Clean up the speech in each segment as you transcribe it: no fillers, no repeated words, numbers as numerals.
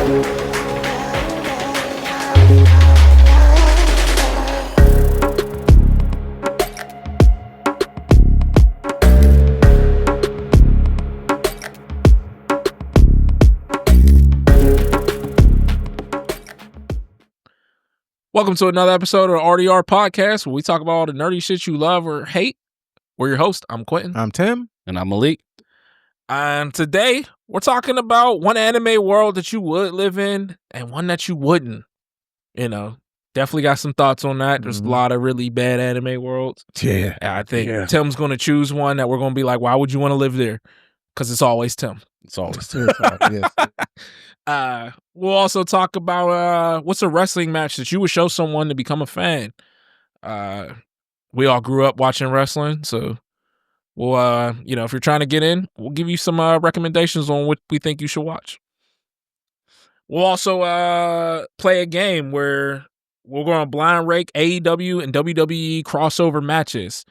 Welcome to another episode of RDR Podcast, where we talk about all the nerdy shit you love or hate. We're your host. I'm Quentin. I'm Tim. And I'm Malik. And today, we're talking about one anime world that you would live in and one that you wouldn't. You know, definitely got some thoughts on that. There's a lot of really bad anime worlds. Yeah. And I think Tim's going to choose one that we're going to be like, why would you want to live there? Because it's always Tim. It's always Tim. Yes. We'll also talk about what's a wrestling match that you would show someone to become a fan. We all grew up watching wrestling, so we'll, if you're trying to get in, we'll give you some recommendations on what we think you should watch. We'll also play a game where we're going to blind rank AEW and WWE crossover matches.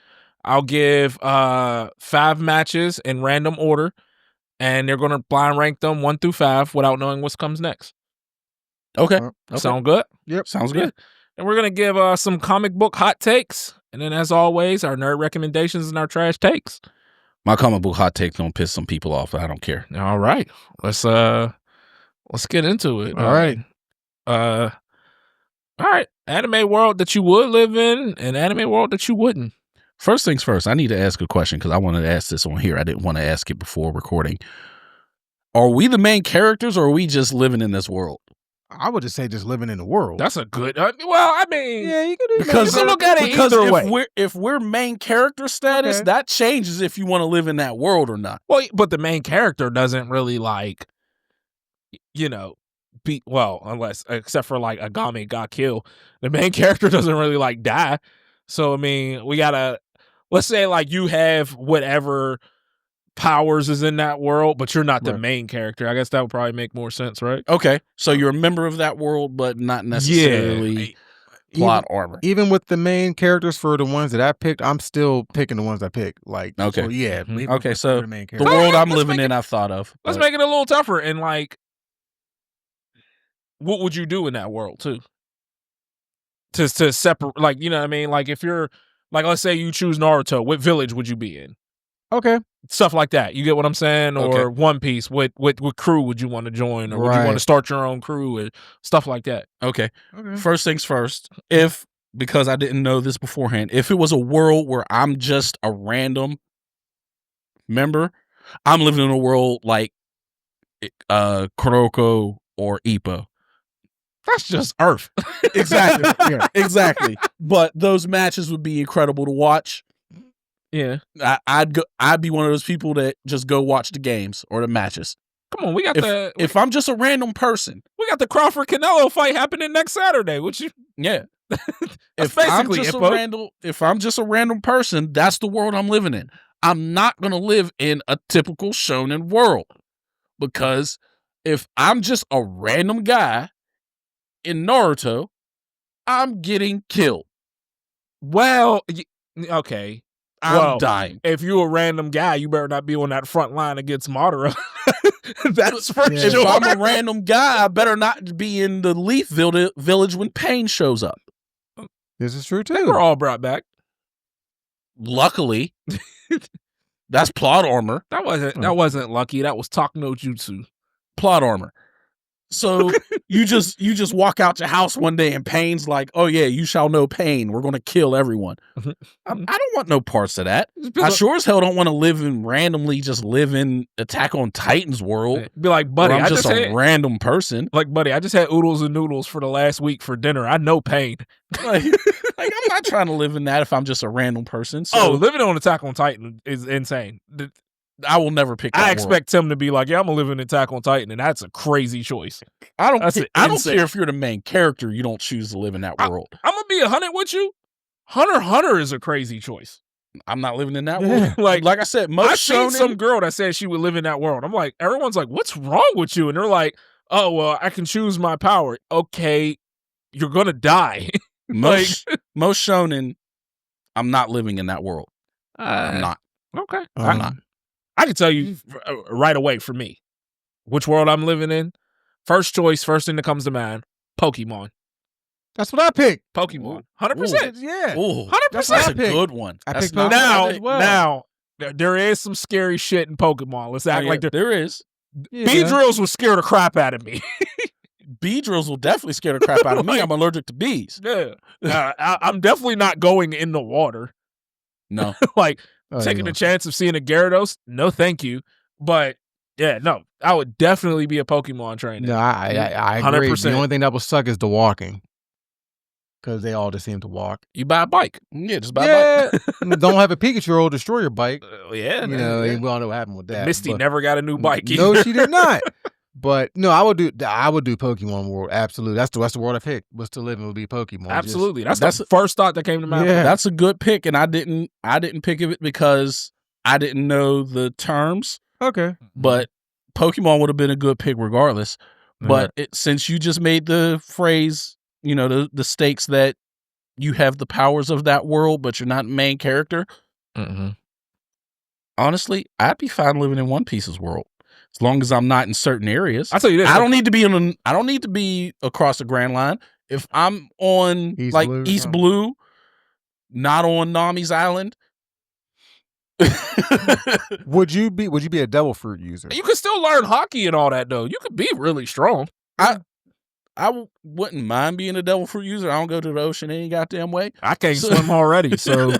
I'll give 5 matches in random order, and they're going to blind rank them 1 through 5 without knowing what comes next. Okay. Sound good? Yep. Sounds good. And we're going to give some comic book hot takes. And then, as always, our nerd recommendations and our trash takes. My comic book hot take don't piss some people off. I don't care. All right. Let's get into it. All right. All right. Anime world that you would live in and anime world that you wouldn't. First things first, I need to ask a question because I wanted to ask this on here. I didn't want to ask it before recording. Are we the main characters or are we just living in this world? I would just say just living in the world. That's a good. Yeah, you could do because you can look at it either way. If we're main character status, that changes if you want to live in that world or not. Well, but the main character doesn't really except for like Agami got killed. The main character doesn't really die. So I mean, we gotta let's say like you have whatever powers is in that world, but you're not the main character. I guess that would probably make more sense, right? Okay, so you're a member of that world, but not necessarily plot armor. Even with the main characters for the ones that I picked, I'm still picking the ones I picked. Like, okay, so yeah. Okay, so the main the world I'm living in, I've thought of. Let's make it a little tougher. And like, what would you do in that world too? To separate, like, you know what I mean? Like, if you're like, let's say you choose Naruto, what village would you be in? Okay. Stuff like that. You get what I'm saying? Or One Piece, what crew would you want to join? Or would you want to start your own crew? Or stuff like that. Okay. First things first, because I didn't know this beforehand, if it was a world where I'm just a random member, I'm living in a world like Kuroko or Ippo. That's just Earth. Exactly. Yeah, exactly. But those matches would be incredible to watch. Yeah. I'd be one of those people that just go watch the games or the matches. Come on, we got if I'm just a random person. We got the Crawford Canelo fight happening next Saturday. Yeah. if I'm just a random person, that's the world I'm living in. I'm not gonna live in a typical shonen world. Because if I'm just a random guy in Naruto, I'm getting killed. Well, okay. I'm dying. If you're a random guy, you better not be on that front line against Madara. That's for sure. If I'm a random guy, I better not be in the Leaf Village when Pain shows up. This is true too. They were all brought back. Luckily. That's plot armor. That wasn't lucky. That was talk no jutsu. Plot armor. So you just walk out your house one day and Pain's like, oh yeah, you shall know Pain. We're going to kill everyone. I don't want no parts of that. I sure as hell don't want to randomly live in Attack on Titan's world. Be like, buddy, I'm just a random person. Like, buddy, I just had oodles and noodles for the last week for dinner. I know Pain. like I'm not trying to live in that if I'm just a random person. So. Living on Attack on Titan is insane. I will never pick that I expect Tim to be like, yeah, I'm going to live in Attack on Titan, and that's a crazy choice. I don't care if you're the main character, you don't choose to live in that world. I'm going to be 100 with you. Hunter is a crazy choice. I'm not living in that world. Like I said, I've seen some girl that said she would live in that world. I'm like, everyone's like, what's wrong with you? And they're like, oh, well, I can choose my power. Okay, you're going to die. Most shonen, I'm not living in that world. I'm not. Okay. I'm not. I can tell you right away for me which world I'm living in. First choice, first thing that comes to mind, Pokemon. That's what I picked. Pokemon. 100%. Yeah. Ooh, 100%. that's what I a picked. good one. I That's picked not Pokemon bad. as well. Now, there is some scary shit in Pokemon. Let's act like there is. Yeah. Beedrills will scare the crap out of me. Beedrills will definitely scare the crap out of me. I'm allergic to bees. Yeah. I'm definitely not going in the water. No. Like, Oh, taking yeah. the chance of seeing a Gyarados, no thank you. But, yeah, no. I would definitely be a Pokemon trainer. No, I agree. 100%. The only thing that will suck is the walking. Because they all just seem to walk. You buy a bike. Yeah, just buy a bike. Don't have a Pikachu or it'll destroy your bike. Yeah. You know, and we all know what happened with that. Misty but- never got a new bike No, either. she did not. But no, I would do Pokemon World. Absolutely. That's the world I picked. Was to live in would be Pokemon. Absolutely. That's That's the first thought that came to mind. Yeah. That's a good pick, and I didn't pick it because I didn't know the terms. Okay. But Pokemon would have been a good pick regardless. But since you just made the phrase, the stakes that you have the powers of that world, but you're not the main character. Mm-hmm. Honestly, I'd be fine living in One Piece's world as long as I'm not in certain areas. I'll tell you this. I don't need to be I don't need to be across the Grand Line. If I'm on East Blue, not on Nami's Island. Would you be a devil fruit user? You could still learn hockey and all that, though. You could be really strong. I wouldn't mind being a devil fruit user. I don't go to the ocean any goddamn way. I can't swim already, so.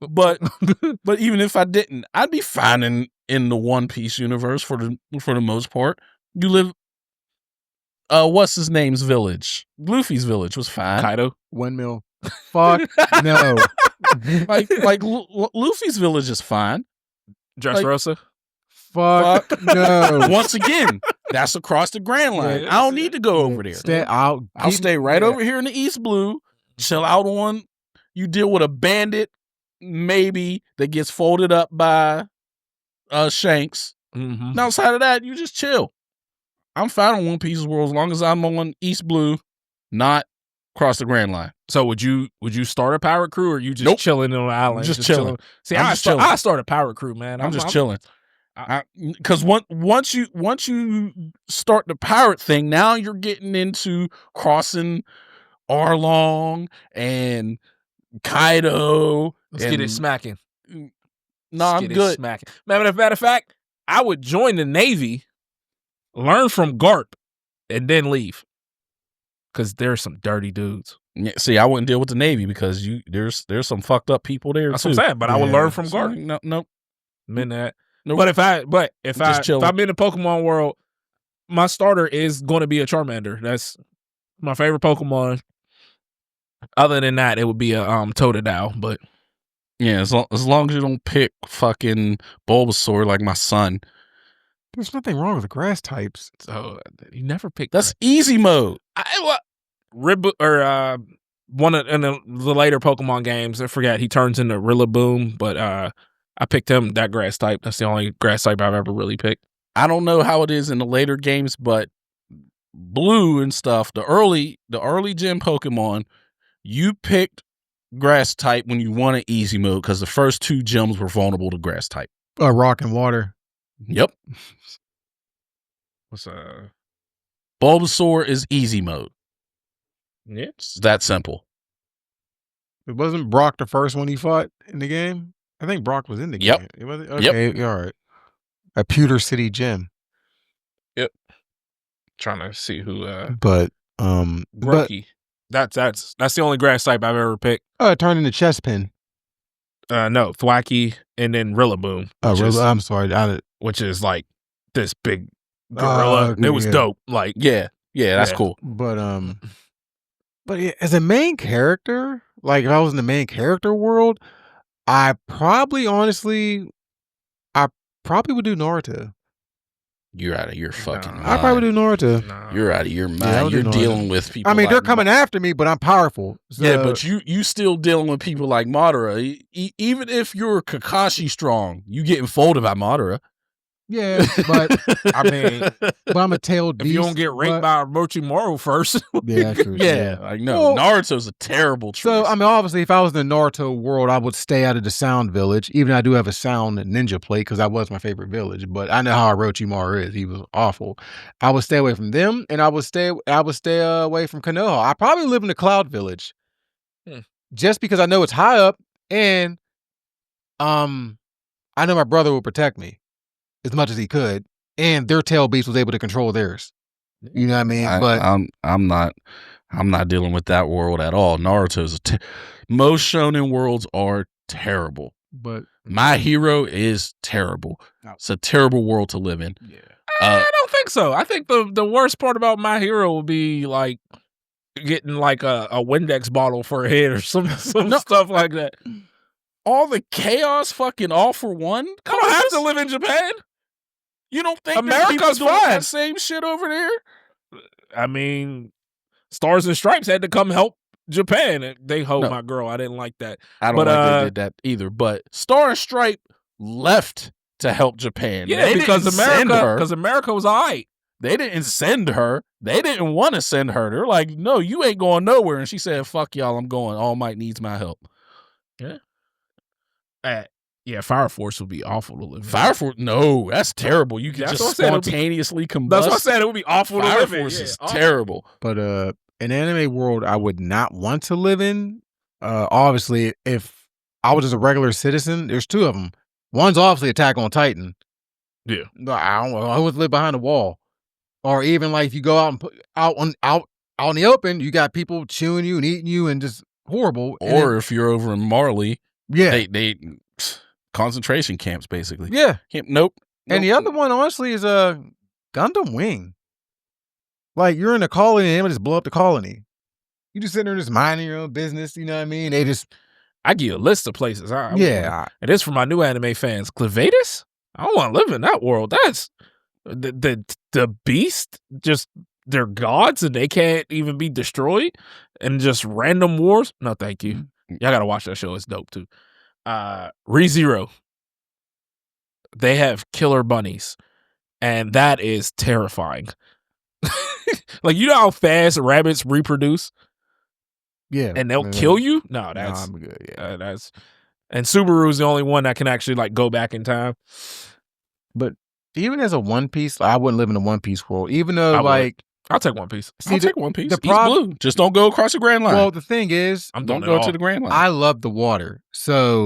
But even if I didn't, I'd be fine in the One Piece universe for the most part. You live. What's his name's village? Luffy's village was fine. Kaido. Windmill. Fuck no. like Luffy's village is fine. Dressrosa. Fuck no. Once again, that's across the Grand Line. Yeah, I don't need to go over there. I'll stay right over here in the East Blue. Chill out on. You deal with a bandit, maybe that gets folded up by Shanks. Mm-hmm. And outside of that, you just chill. I'm fine on One Piece's world as long as I'm on East Blue, not across the Grand Line. So would you start a pirate crew, or you just chilling on the island? Just chilling. See, I start a pirate crew, man. I'm just chilling. Because once you start the pirate thing, now you're getting into crossing Arlong and Kaido. Let's get it smacking. No, I'm good. Smacking. Matter of fact, I would join the Navy, learn from Garp, and then leave. Because there's some dirty dudes. Yeah, see, I wouldn't deal with the Navy because there's some fucked up people there. That's too. what I'm saying. But I would learn from Garp. Nope. I'm in that. Nope. But if I'm in the Pokemon world, my starter is going to be a Charmander. That's my favorite Pokemon. Other than that, it would be a Totodile. But yeah, as long as you don't pick fucking Bulbasaur like my son. There's nothing wrong with the grass types. So you never pick. That's easy mode. One of in the later Pokemon games, I forget, he turns into Rillaboom, but I picked him that grass type. That's the only grass type I've ever really picked. I don't know how it is in the later games, but Blue and stuff, the early gen Pokemon, you picked grass type when you won an easy mode because the first two gyms were vulnerable to grass type. Rock and water. Yep. What's Bulbasaur is easy mode. Yeah, it's that simple. It wasn't Brock the first one he fought in the game. I think Brock was in the Yep. game. It wasn't. Okay, Yep. All right. A Pewter City gym. Yep. Trying to see who. But Grookey. That's the only grass type I've ever picked. It turned into Chespin. No, Thwackey and then Rillaboom. I'm sorry. Which is like this big gorilla. It was dope. Like yeah, that's cool. But yeah, as a main character, like if I was in the main character world, I probably would do Naruto. You're out of your fucking mind. I probably would do Naruto. nah. You're out of your mind. Yeah, You're dealing with people. I mean, they're like coming after me, but I'm powerful. So. Yeah, but you still dealing with people like Madara. Even if you're Kakashi strong, you getting folded by Madara. Yeah, but I mean, but I'm a tailed beast. If you don't get raped by Orochimaru first. Yeah, true. Yeah, like no, Well, Naruto's a terrible choice. So I mean, obviously, if I was in the Naruto world, I would stay out of the Sound Village. Even though I do have a Sound Ninja plate because that was my favorite village. But I know how Orochimaru is; he was awful. I would stay away from them, and I would stay away from Konoha. I probably live in the Cloud Village, just because I know it's high up, and I know my brother will protect me as much as he could, and their tail beast was able to control theirs. You know what I mean? But I'm not dealing with that world at all. Naruto's most shonen worlds are terrible. But My Hero is terrible. It's a terrible world to live in. Yeah. I don't think so. I think the worst part about My Hero will be like getting like a Windex bottle for a head or some stuff like that. All the chaos fucking all for one? I don't have to live in Japan. You don't think America's doing fine. that same shit over there? I mean, Stars and Stripes had to come help Japan. They hold my girl. I didn't like that. I don't like they did that either. But Star and Stripe left to help Japan. Yeah, because America was all right. They didn't send her. They didn't want to send her. They're like, no, you ain't going nowhere. And she said, fuck y'all, I'm going. All Might needs my help. Yeah. Yeah, Fire Force would be awful to live in. Fire Force? No, that's terrible. You can just spontaneously combust. That's what I said. It would be awful to live in. Fire Force is terrible. But an anime world I would not want to live in. Obviously, if I was just a regular citizen, there's two of them. One's obviously Attack on Titan. Yeah. I would live behind a wall. Or even like if you go out and out in the open, you got people chewing you and eating you and just horrible. Or if you're over in Marley, yeah, they concentration camps basically. Yeah. Nope. And the other one, honestly, is a Gundam Wing. Like you're in a colony and they just blow up the colony. You just sitting there just minding your own business. You know what I mean? I give you a list of places. Yeah. It is for my new anime fans. Clevatus? I don't want to live in that world. That's the beast. Just they're gods and they can't even be destroyed. And just random wars. No, thank you. Y'all gotta watch that show. It's dope too. ReZero. They have killer bunnies, and that is terrifying. Like you know how fast rabbits reproduce? Yeah, and they'll kill you. No, I'm good. Yeah, and Subaru's the only one that can actually like go back in time. But even as a One Piece, I wouldn't live in a One Piece world. Even though I'll take One Piece. I'll take One Piece. East blue. Just don't go across the Grand Line. Well, the thing is, don't go to the Grand Line. I love the water,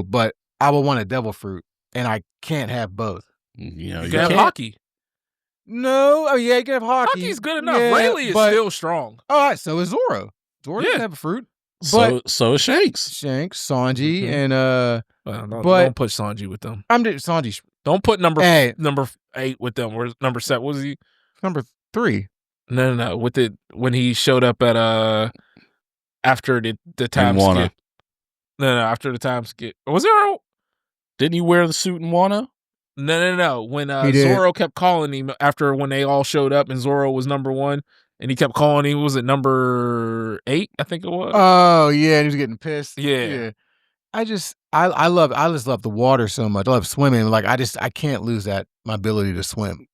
but I would want a devil fruit, and I can't have both. You know, you can have hockey. No, you can have hockey. Hockey's good enough. Rayleigh is still strong. All right, so is Zoro. Zoro doesn't have a fruit. But so is Shanks, Sanji, and don't put Sanji with them. Sanji. Don't put number 8 with them. Where's number 7? What was he? Number 3. No. When he showed up at after the time skip. No, after the time skip. Was there? Didn't he wear the suit in Wano? No. When Zoro kept calling him after when they all showed up and Zoro was number 1. And he kept calling him, was it number 8? I think it was. Oh, yeah. And he was getting pissed. Yeah. I just love the water so much. I love swimming. Like, I can't lose my ability to swim.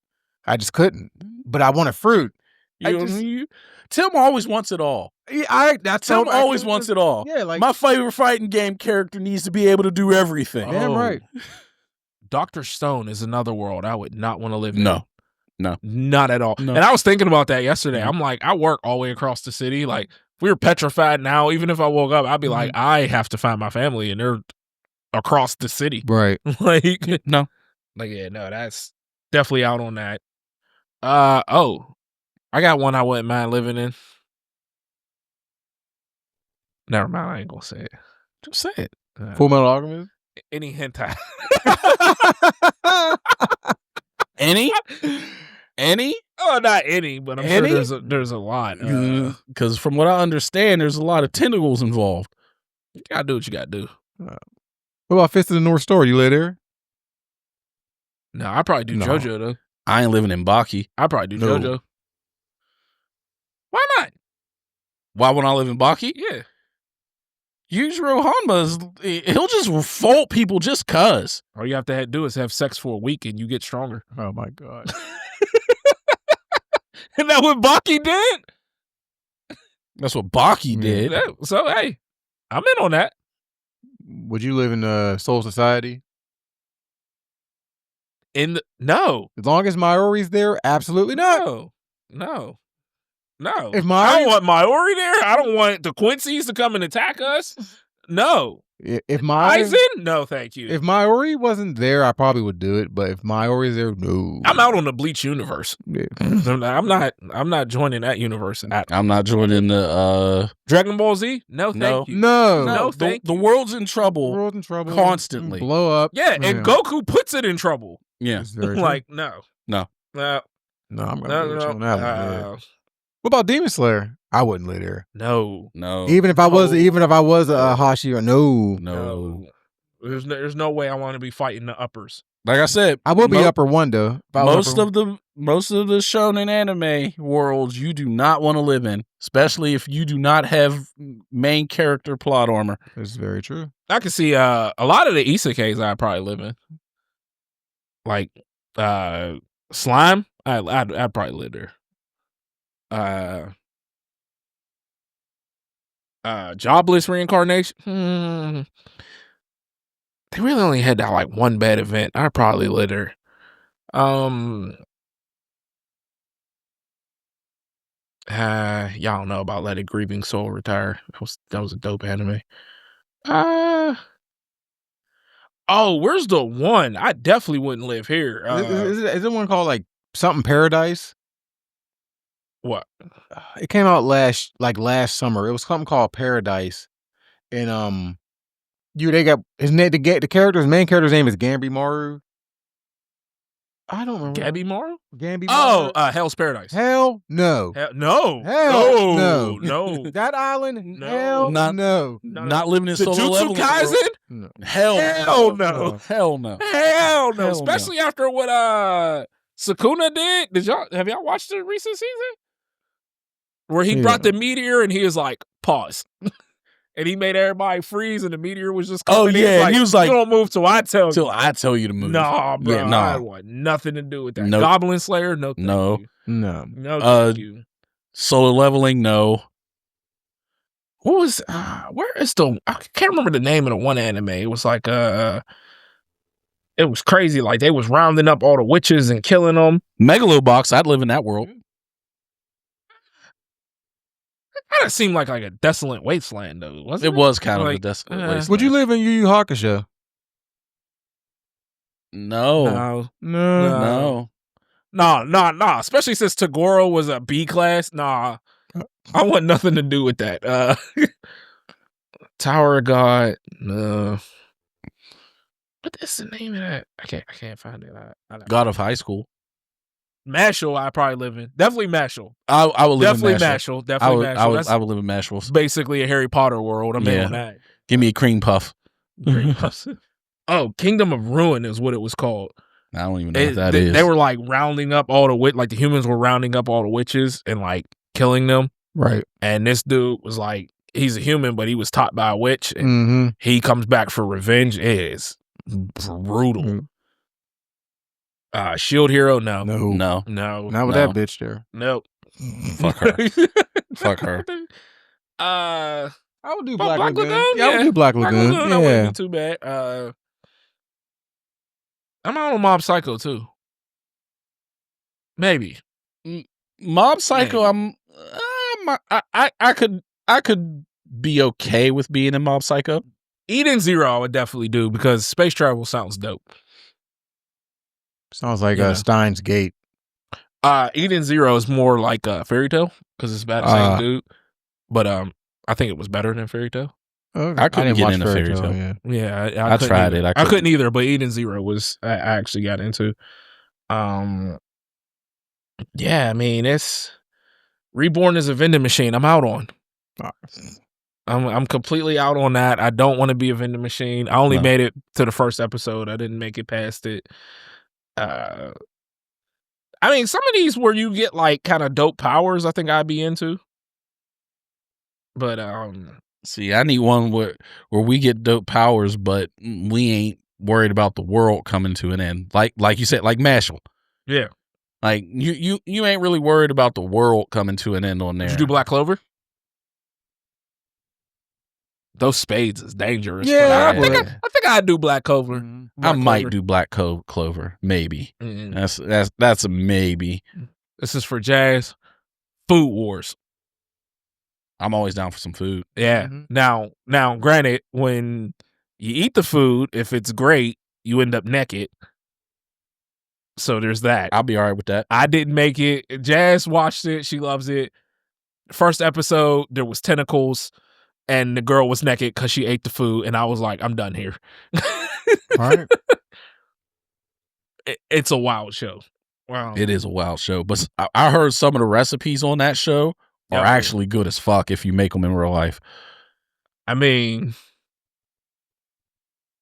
I just couldn't. But I want a fruit. Tim always wants it all. Yeah, Tim always wants it all. Yeah, like my favorite fighting game character needs to be able to do everything. Damn right. Dr. Stone is another world I would not want to live in. No, not at all. No. And I was thinking about that yesterday. I'm like, I work all the way across the city. Like, if we were petrified now, even if I woke up, I'd be like, I have to find my family, and they're across the city. Right. No. That's definitely out on that. I got one I wouldn't mind living in. Never mind, I ain't gonna say it. Just say it. Full Metal Alchemist? Any hentai. Any? Oh, not any, but I'm sure there's a lot. Because from what I understand, there's a lot of tentacles involved. You gotta do what you gotta do. What about Fist of the North Star? You lay there? No, I probably do JoJo though. I ain't living in Baki. I probably do JoJo. Why not? Why wouldn't I live in Baki? Yeah. Yujiro Hanma he'll just revolt people just cuz. All you have to do is have sex for a week and you get stronger. Oh my god. Isn't that what Baki did? That's what Baki did. So hey, I'm in on that. Would you live in Soul Society? No. As long as Maori's there, absolutely not. No. If I don't want Maori there. I don't want the Quincy's to come and attack us. No. If Maori, Aizen? No, thank you. if Maori wasn't there, I probably would do it. But if Maori's there, no. I'm out on the Bleach universe. Yeah. I'm not joining that universe. I'm not joining the Dragon Ball Z? No, thank you. No. Thank the you. world's in trouble. World's in trouble Constantly. Blow up. Yeah, and Goku puts it in trouble. Yeah. It's very true. Like, no. No. No, I'm gonna go on that one. Yeah. What about Demon Slayer? I wouldn't live there. No. Even if I was a Hashi or No. There's no way I want to be fighting the uppers. Like I said, I would be upper one though. Most of the shonen anime worlds you do not want to live in, especially if you do not have main character plot armor. That's very true. I can see a lot of the isekais I'd probably live in. Like Slime, I'd probably live there. Jobless reincarnation. They really only had that like one bad event. I'd probably live there. Y'all don't know about Let a Grieving Soul Retire. That was a dope anime. Where's the one? I definitely wouldn't live here. Is it one called like something Paradise? What? It came out last summer. It was something called Paradise, and they got his name. The main character's name is Gambi Maru. I don't remember. Gabby Maru? Gambi. Oh, Hell's Paradise. Hell no. No. That island. No. Hell no. Not living in solo Jujutsu level. Kaisen? No. Hell no. Hell no. Hell no. Hell Especially after what Sukuna did. Have y'all watched the recent season? Where he brought the meteor and he was like, pause. And he made everybody freeze and the meteor was just coming in. Yeah, he was like, you don't move till I tell you. Till I tell you to move. Nah, bro. Yeah, I want nothing to do with that. Nope. Goblin Slayer? No. Thank No. you. No. No, thank you. Solo leveling? No. What was where is the I can't remember the name of the one anime. It was like it was crazy. Like they was rounding up all the witches and killing them. Megalobox, I'd live in that world. That kind of seemed like a desolate wasteland though, wasn't it? It was kind of Like, a desolate wasteland. Would you live in Yu Yu Hakusho? No. No. Especially since Tagoro was a B class. Nah. I want nothing to do with that. Tower of God. No. What is the name of that? I can't find it. God of High School. Mashal, I probably live in. Definitely Mashal. I would live in Mashal. Mashal. Definitely Mashal. I would live in Mashal. Basically a Harry Potter world. I'm in on that. Give me a cream puff. Oh, Kingdom of Ruin is what it was called. I don't even know what that is. They were like rounding up all the like the humans were rounding up all the witches and like killing them. Right. And this dude was like, he's a human, but he was taught by a witch. And he comes back for revenge. It is brutal. Shield Hero, no. Not with that bitch there. Nope. Fuck her. Fuck her. I would do Black Lagoon. Lagoon? Yeah, I would do Black Lagoon. That wouldn't be too bad. I'm out on Mob Psycho too. Maybe. Mob Psycho, I could be okay with being in Mob Psycho. Eden Zero I would definitely do because space travel sounds dope. Sounds like Steins Gate. Eden Zero is more like a Fairy Tail because it's about the same dude. But I think it was better than Fairy Tail. I couldn't get into Fairy Tail. Yeah, I tried it. I couldn't either, but Eden Zero was I actually got into. Yeah, I mean it's Reborn is a vending machine. I'm out on. I'm completely out on that. I don't want to be a vending machine. I only made it to the first episode. I didn't make it past it. I mean, some of these where you get like kind of dope powers, I think I'd be into. But See, I need one where we get dope powers, but we ain't worried about the world coming to an end. Like you said, like Mashal. Yeah. Like you ain't really worried about the world coming to an end on there. Did you do Black Clover? Those spades is dangerous. Yeah, but I think I'd do Black Clover. I might do Black Clover, maybe. Mm-hmm. That's a maybe. This is for Jazz. Food Wars. I'm always down for some food. Yeah. Mhm. Now, granted, when you eat the food, if it's great, you end up naked. So there's that. I'll be all right with that. I didn't make it. Jazz watched it. She loves it. First episode, there was tentacles, and the girl was naked because she ate the food, and I was like, I'm done here. All right. It's a wild show. Wow. It is a wild show, but I heard some of the recipes on that show are actually good as fuck if you make them in real life. I mean,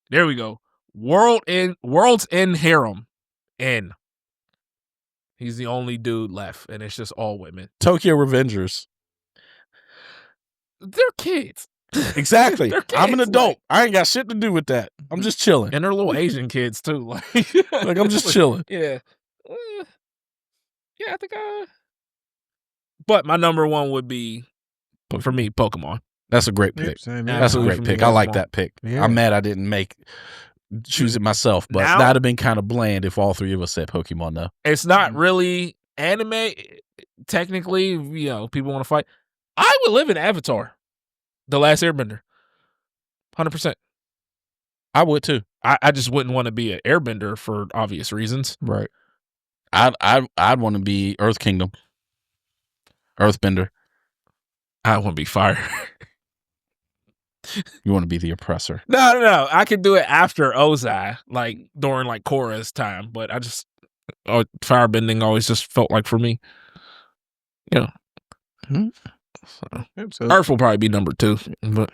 there we go. World's End Harem. N. He's the only dude left, and it's just all women. Tokyo Revengers. They're kids. Exactly. They're kids, I'm an adult. I ain't got shit to do with that. I'm just chilling. And they're little Asian kids, too. Like I'm just chilling. Yeah. Yeah, I think But my number one would be, for me, Pokemon. That's a great pick. That's a great pick. I like that pick. Yeah. I'm mad I didn't choose it myself, but Now- that'd have been kind of bland if all three of us said Pokemon, though. It's not really anime. Technically, people want to fight. I would live in Avatar, The Last Airbender. 100%. I would, too. I just wouldn't want to be an airbender for obvious reasons. Right. I'd want to be Earth Kingdom. Earthbender. I want to be fire. You want to be the oppressor. No. I could do it after Ozai, like during like Korra's time, but I just firebending always just felt like for me. So, Earth will probably be number 2, but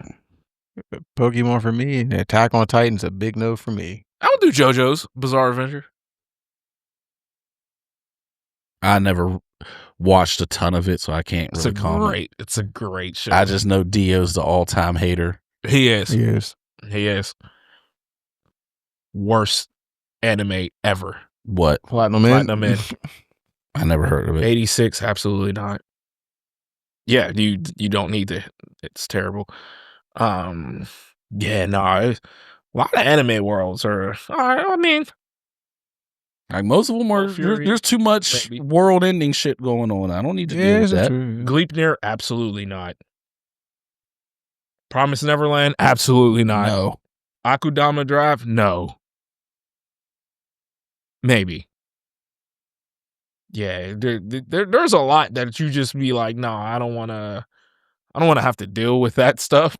Pokemon for me, and Attack on Titan's a big no for me. I would do JoJo's Bizarre Adventure. I never watched a ton of it, so I can't really comment. It's a great show. I just know Dio's the all-time hater. He is. Yes. He is. Worst anime ever. What? Platinum Man. Platinum Man. I never heard of it. 86, absolutely not. Yeah, you don't need to. It's terrible. Yeah, no. A lot of anime worlds are. I mean, like most of them are. Fury, there's too much maybe. world-ending shit going on. I don't need to deal with that. Gleipnir, absolutely not. Promise Neverland, absolutely not. No. Akudama Drive, no. Maybe. Yeah, there's a lot that you just be like, no, I don't want to have to deal with that stuff.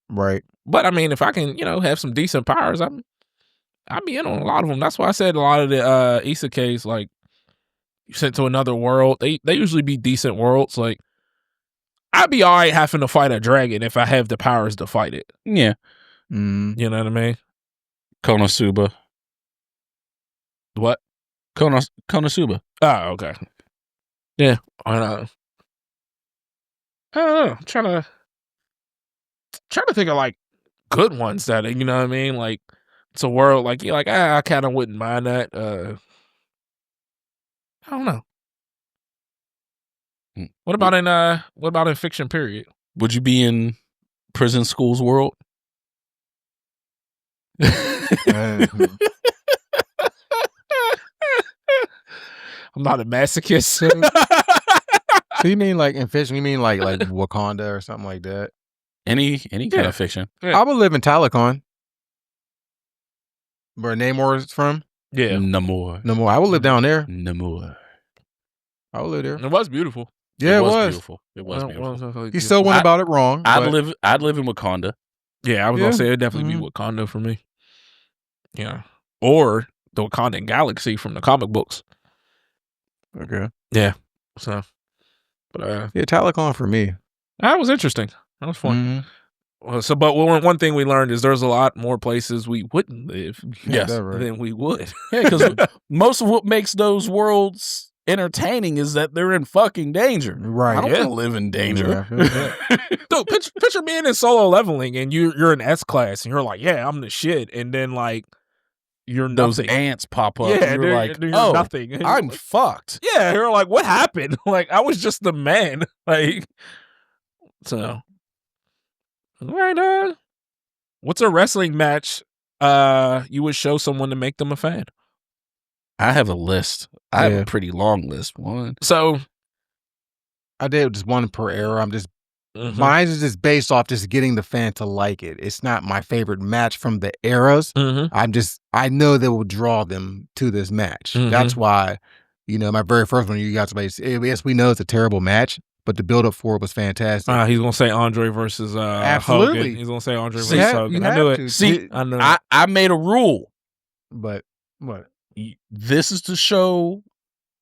Right. But I mean, if I can, have some decent powers, I'd be in on a lot of them. That's why I said a lot of the isekais, like you sent to another world, they usually be decent worlds. Like I'd be all right having to fight a dragon if I have the powers to fight it. Yeah. You know what I mean? Konosuba. What? Konosuba. Oh, okay. Yeah. I don't know. I'm trying to think of like good ones that, you know what I mean? Like it's a world like you're like, I kind of wouldn't mind that. I don't know. What about in fiction period? Would you be in Prison School's world? I'm not a masochist. So you mean like in fiction? You mean like Wakanda or something like that? Any kind of fiction. Yeah. I would live in Talicon, where Namor is from. Yeah. Namor. No more. I would live down there. Namor. I would live there. It was beautiful. Yeah, it was. Beautiful. It was beautiful. He still went about it wrong. I'd but- live in Wakanda. Yeah, I was gonna say it'd definitely be Wakanda for me. Yeah. Or the Wakandan galaxy from the comic books. Okay. Yeah. So but Yeah, Talicon for me. that was interesting. That was fun. So, but one thing we learned is there's a lot more places we wouldn't live Yes. that right. than we would. Yeah, because most of what makes those worlds entertaining is that they're in fucking danger. Right. I don't Yeah. want to live in danger. Dude, picture being in solo leveling and you're in S class and you're like, yeah, I'm the shit, and then like you're Those nothing. ants pop up. Yeah, and you're like, you're oh, nothing. And I'm you're fucked. like, yeah, you're like, what happened? Like I was just the man. Like so. All right, what's a wrestling match you would show someone to make them a fan? I have a list. I have Yeah. a pretty long list. One. So I did just one per era. I'm just mhm, mine is just based off just getting the fan to like it. It's not my favorite match from the eras. mhm, I know that will draw them to this match. That's why, my very first one, you got somebody say, yes, we know it's a terrible match, but the build up for it was fantastic. he's gonna say Andre versus Absolutely. Hogan. He's gonna say Andre See, versus Hogan. I knew it. See, I knew it. I made a rule. But what? This is to show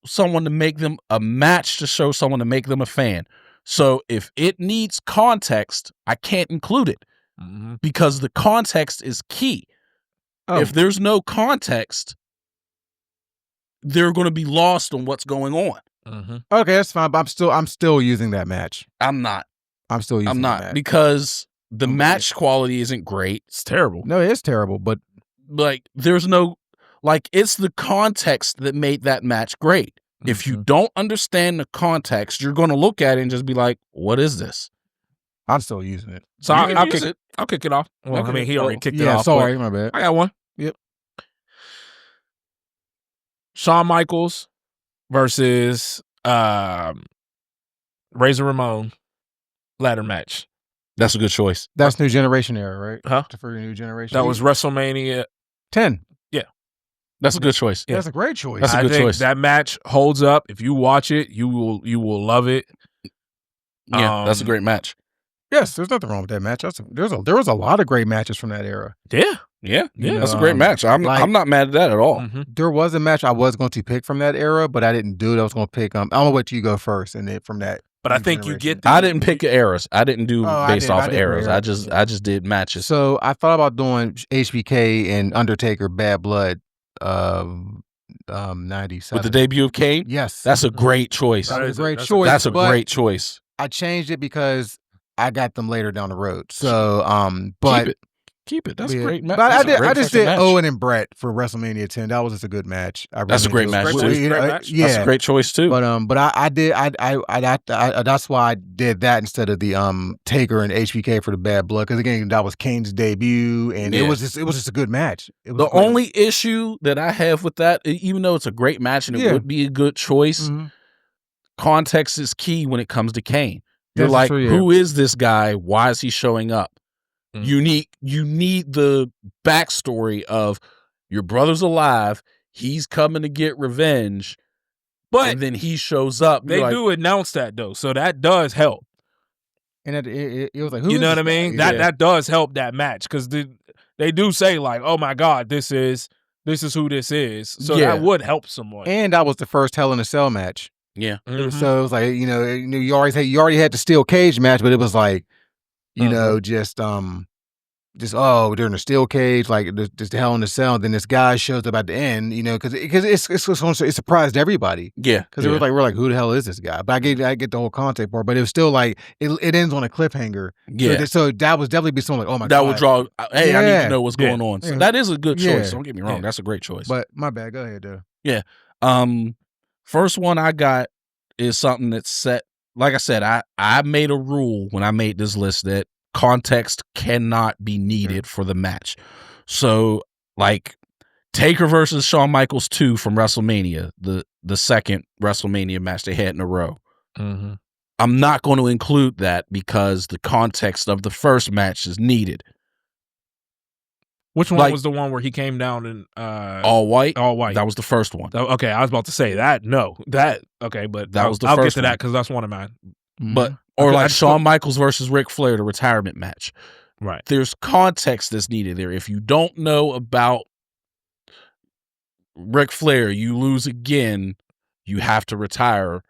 someone to make them a match, to show someone to make them a fan. So if it needs context, I can't include it Mhm. because the context is key. Oh, If there's no context, they're going to be lost on what's going on. Mhm. okay, that's fine. But I'm still using that match. I'm not. I'm still using I'm that not match. because the Okay. match quality isn't great. It's terrible. No, it's terrible, but Like there's no, like it's the context that made that match great. If you Mhm. don't understand the context, you're going to look at it and just be like, what is this? I'm still using it. So You I'll, can I'll use kick it. I'll kick it off. Well, I Okay. mean, he already kicked it Yeah, off. sorry, my bad. but I got one. Yep. Shawn Michaels versus Razor Ramon ladder match. That's a good choice. That's new generation era, right? Huh? For your new generation. That was WrestleMania. 10. That's a good choice. Yeah. That's a great choice. That's a I good think choice. that match holds up. If you watch it, you will love it. Yeah, that's a great match. Yes, there's nothing wrong with that match. There was a lot of great matches from that era. Yeah. Yeah, Yeah. that's a great match. I'm not mad at that at all. Mhm. There was a match I was going to pick from that era, but I didn't do it. I was going to pick. I'm gonna let you go first, and then from that. But I new think you generation. get the, I didn't pick eras. I didn't do I based didn't. off I of didn't eras. eras. I just did matches. So I thought about doing HBK and Undertaker Bad Blood, 97 With the debut of Kane, Yes, that's a great choice. that was a great that's choice. That's a but great choice. I changed it because I got them later down the road. So but Keep it. That's a yeah, great match. But That's a I great just fucking did match. Owen and Brett for WrestleMania 10. That was just a good match. That's a great match, too. Great match. Yeah, That's a great choice too. But I did that's why I did that instead of the Taker and HBK for the Bad Blood, because again that was Kane's debut and Yeah. it was just a good match. It was The a great only issue that I have with that, even though it's a great match and it Yeah. would be a good choice, Mhm. context is key when it comes to Kane. You're That's like, true, yeah. who is this guy? Why is he showing up? Mm. You need the backstory of your brother's alive. He's coming to get revenge, but and then he shows up. they You're like, do announce that though, so that does help. And it was like, who You is know what this I mean? guy? That does help that match because they do say like, oh my god, this is who this is. So Yeah. that would help someone. And that was the first Hell in a Cell match. yeah, Mhm. So it was like, you already had the steel cage match, but it was like, during the steel cage, like just the Hell in a Cell. And then this guy shows up at the end, because it surprised everybody. yeah, Because it was like, we're like, who the hell is this guy? But I get the whole concept part, but it was still like it ends on a cliffhanger. yeah. So that was definitely be something like, oh my That god. would draw. Hey, I need Yeah. to know what's Yeah. going on. So Yeah. that is a good choice. Yeah. Don't get me wrong. Yeah. That's a great choice. But my bad. Go ahead, though. First one I got is something that's set. Like I said, I made a rule when I made this list that context cannot be needed for the match. So, like Taker versus Shawn Michaels 2 from WrestleMania, the second WrestleMania match they had in a row. Mhm. I'm not going to include that because the context of the first match is needed. Which one Like- was the one where he came down and All white. all white? That was the first one. Okay, I was about to say that. No, that okay, but That was the I'll first get to that one. because that's one of mine. But or Okay, I like just Shawn Michaels versus Ric Flair, the retirement match. Right. There's context that's needed there. If you don't know about Ric Flair, you lose again, you have to retire.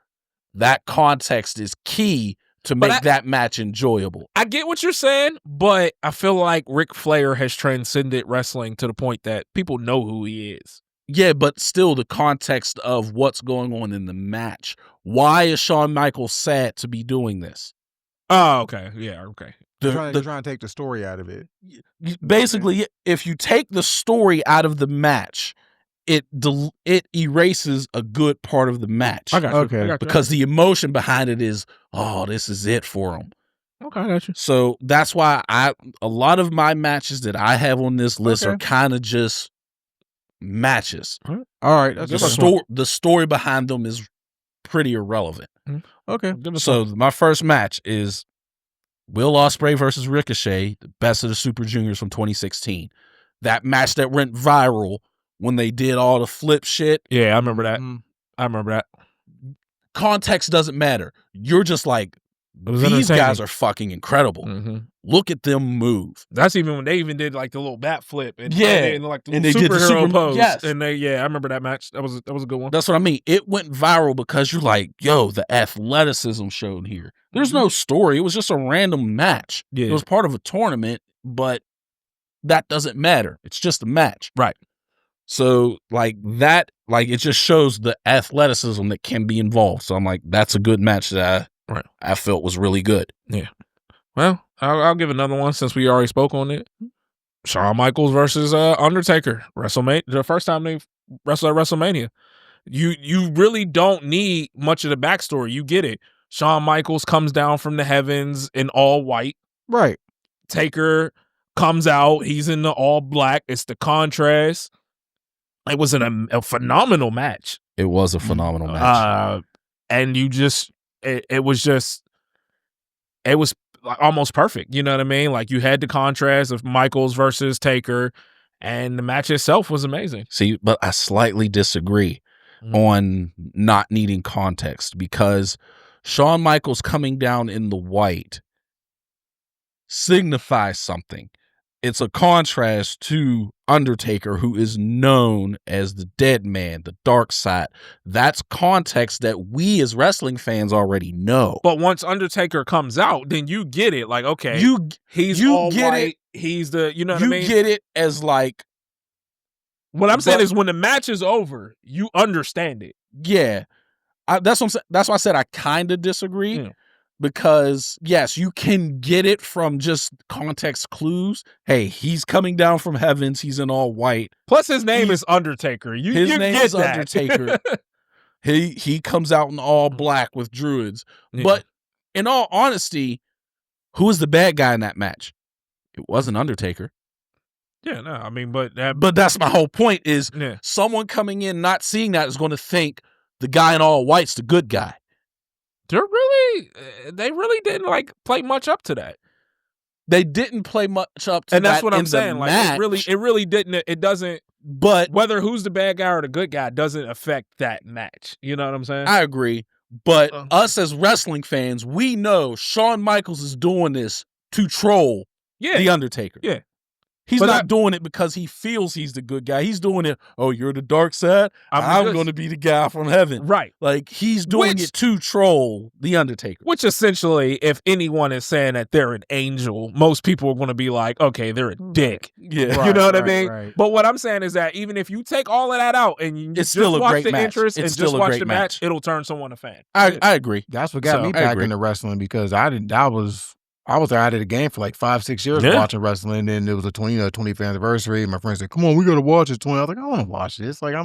That context is key to But make that match enjoyable. I get what you're saying, but I feel like Ric Flair has transcended wrestling to the point that people know who he is. Yeah, but still the context of what's going on in the match. Why is Shawn Michaels sad to be doing this? Oh, okay. Yeah, okay. They're trying to take the story out of it. Basically, if you take the story out of the match, it erases a good part of the match. I got you. Okay. I got you. Because the emotion behind it is, oh, this is it for them. Okay, I got you. So that's why a lot of my matches that I have on this list are kind of just matches. All right. The story behind them is pretty irrelevant. Okay. So my first match is Will Ospreay versus Ricochet, the best of the Super Juniors from 2016. That match that went viral when they did all the flip shit. Yeah, I remember that. I remember that. Context doesn't matter. You're just like, these guys are fucking incredible. Mm-hmm. Look at them move. That's even when they even did like the little bat flip and like the and little they did the superhero pose. Yes. And I remember that match. That was a good one. That's what I mean. It went viral because you're like, yo, the athleticism showed here. There's no story. It was just a random match. Yeah. It was part of a tournament, but that doesn't matter. It's just a match. Right. So like that, like it just shows the athleticism that can be involved. So I'm like, that's a good match that I felt was really good. Yeah. Well, I'll give another one since we already spoke on it. Shawn Michaels versus Undertaker. WrestleMania. The first time they wrestled at WrestleMania. You really don't need much of the backstory. You get it. Shawn Michaels comes down from the heavens in all white. Right. Taker comes out. He's in the all black. It's the contrast. It was a phenomenal match. It was a phenomenal match. And it was almost perfect. You know what I mean? Like you had the contrast of Michaels versus Taker, and the match itself was amazing. See, but I slightly disagree on not needing context because Shawn Michaels coming down in the white signifies something. It's a contrast to Undertaker, who is known as the dead man, the dark side. That's context that we as wrestling fans already know. But once Undertaker comes out, then you get it. Like, okay, he's you all get white. He's the, you know what I mean? You get it as like. What I'm saying is when the match is over, you understand it. Yeah. That's what I'm saying. That's why I said I kind of disagree. Yeah. Because, yes, you can get it from just context clues. Hey, he's coming down from heavens. He's in all white. Plus, his name is Undertaker. His name is Undertaker. He comes out in all black with druids. Yeah. But in all honesty, who was the bad guy in that match? It wasn't Undertaker. Yeah, no, I mean, but that's my whole point is someone coming in not seeing that is going to think the guy in all white's the good guy. They really didn't like play much up to that. They didn't play much up to that. And that's what I'm saying. Like match. it really didn't. It doesn't. But whether who's the bad guy or the good guy doesn't affect that match. You know what I'm saying? I agree. But us as wrestling fans, we know Shawn Michaels is doing this to troll the Undertaker. Yeah. He's not doing it because he feels he's the good guy. He's doing it, oh, you're the dark side? I'm going to be the guy from heaven. Right. Like, he's doing it to troll the Undertaker. Which essentially, if anyone is saying that they're an angel, most people are going to be like, okay, they're a dick. Yeah. Right, you know what I mean? Right. But what I'm saying is that even if you take all of that out and you just watch the interest and just watch the match, it'll turn someone a fan. I agree. That's what got me back into wrestling because I was out of the game for like 5-6 years watching wrestling, and it was a 20th anniversary. And my friends said, "Come on, we got to watch it." I was like, "I want to watch this." Like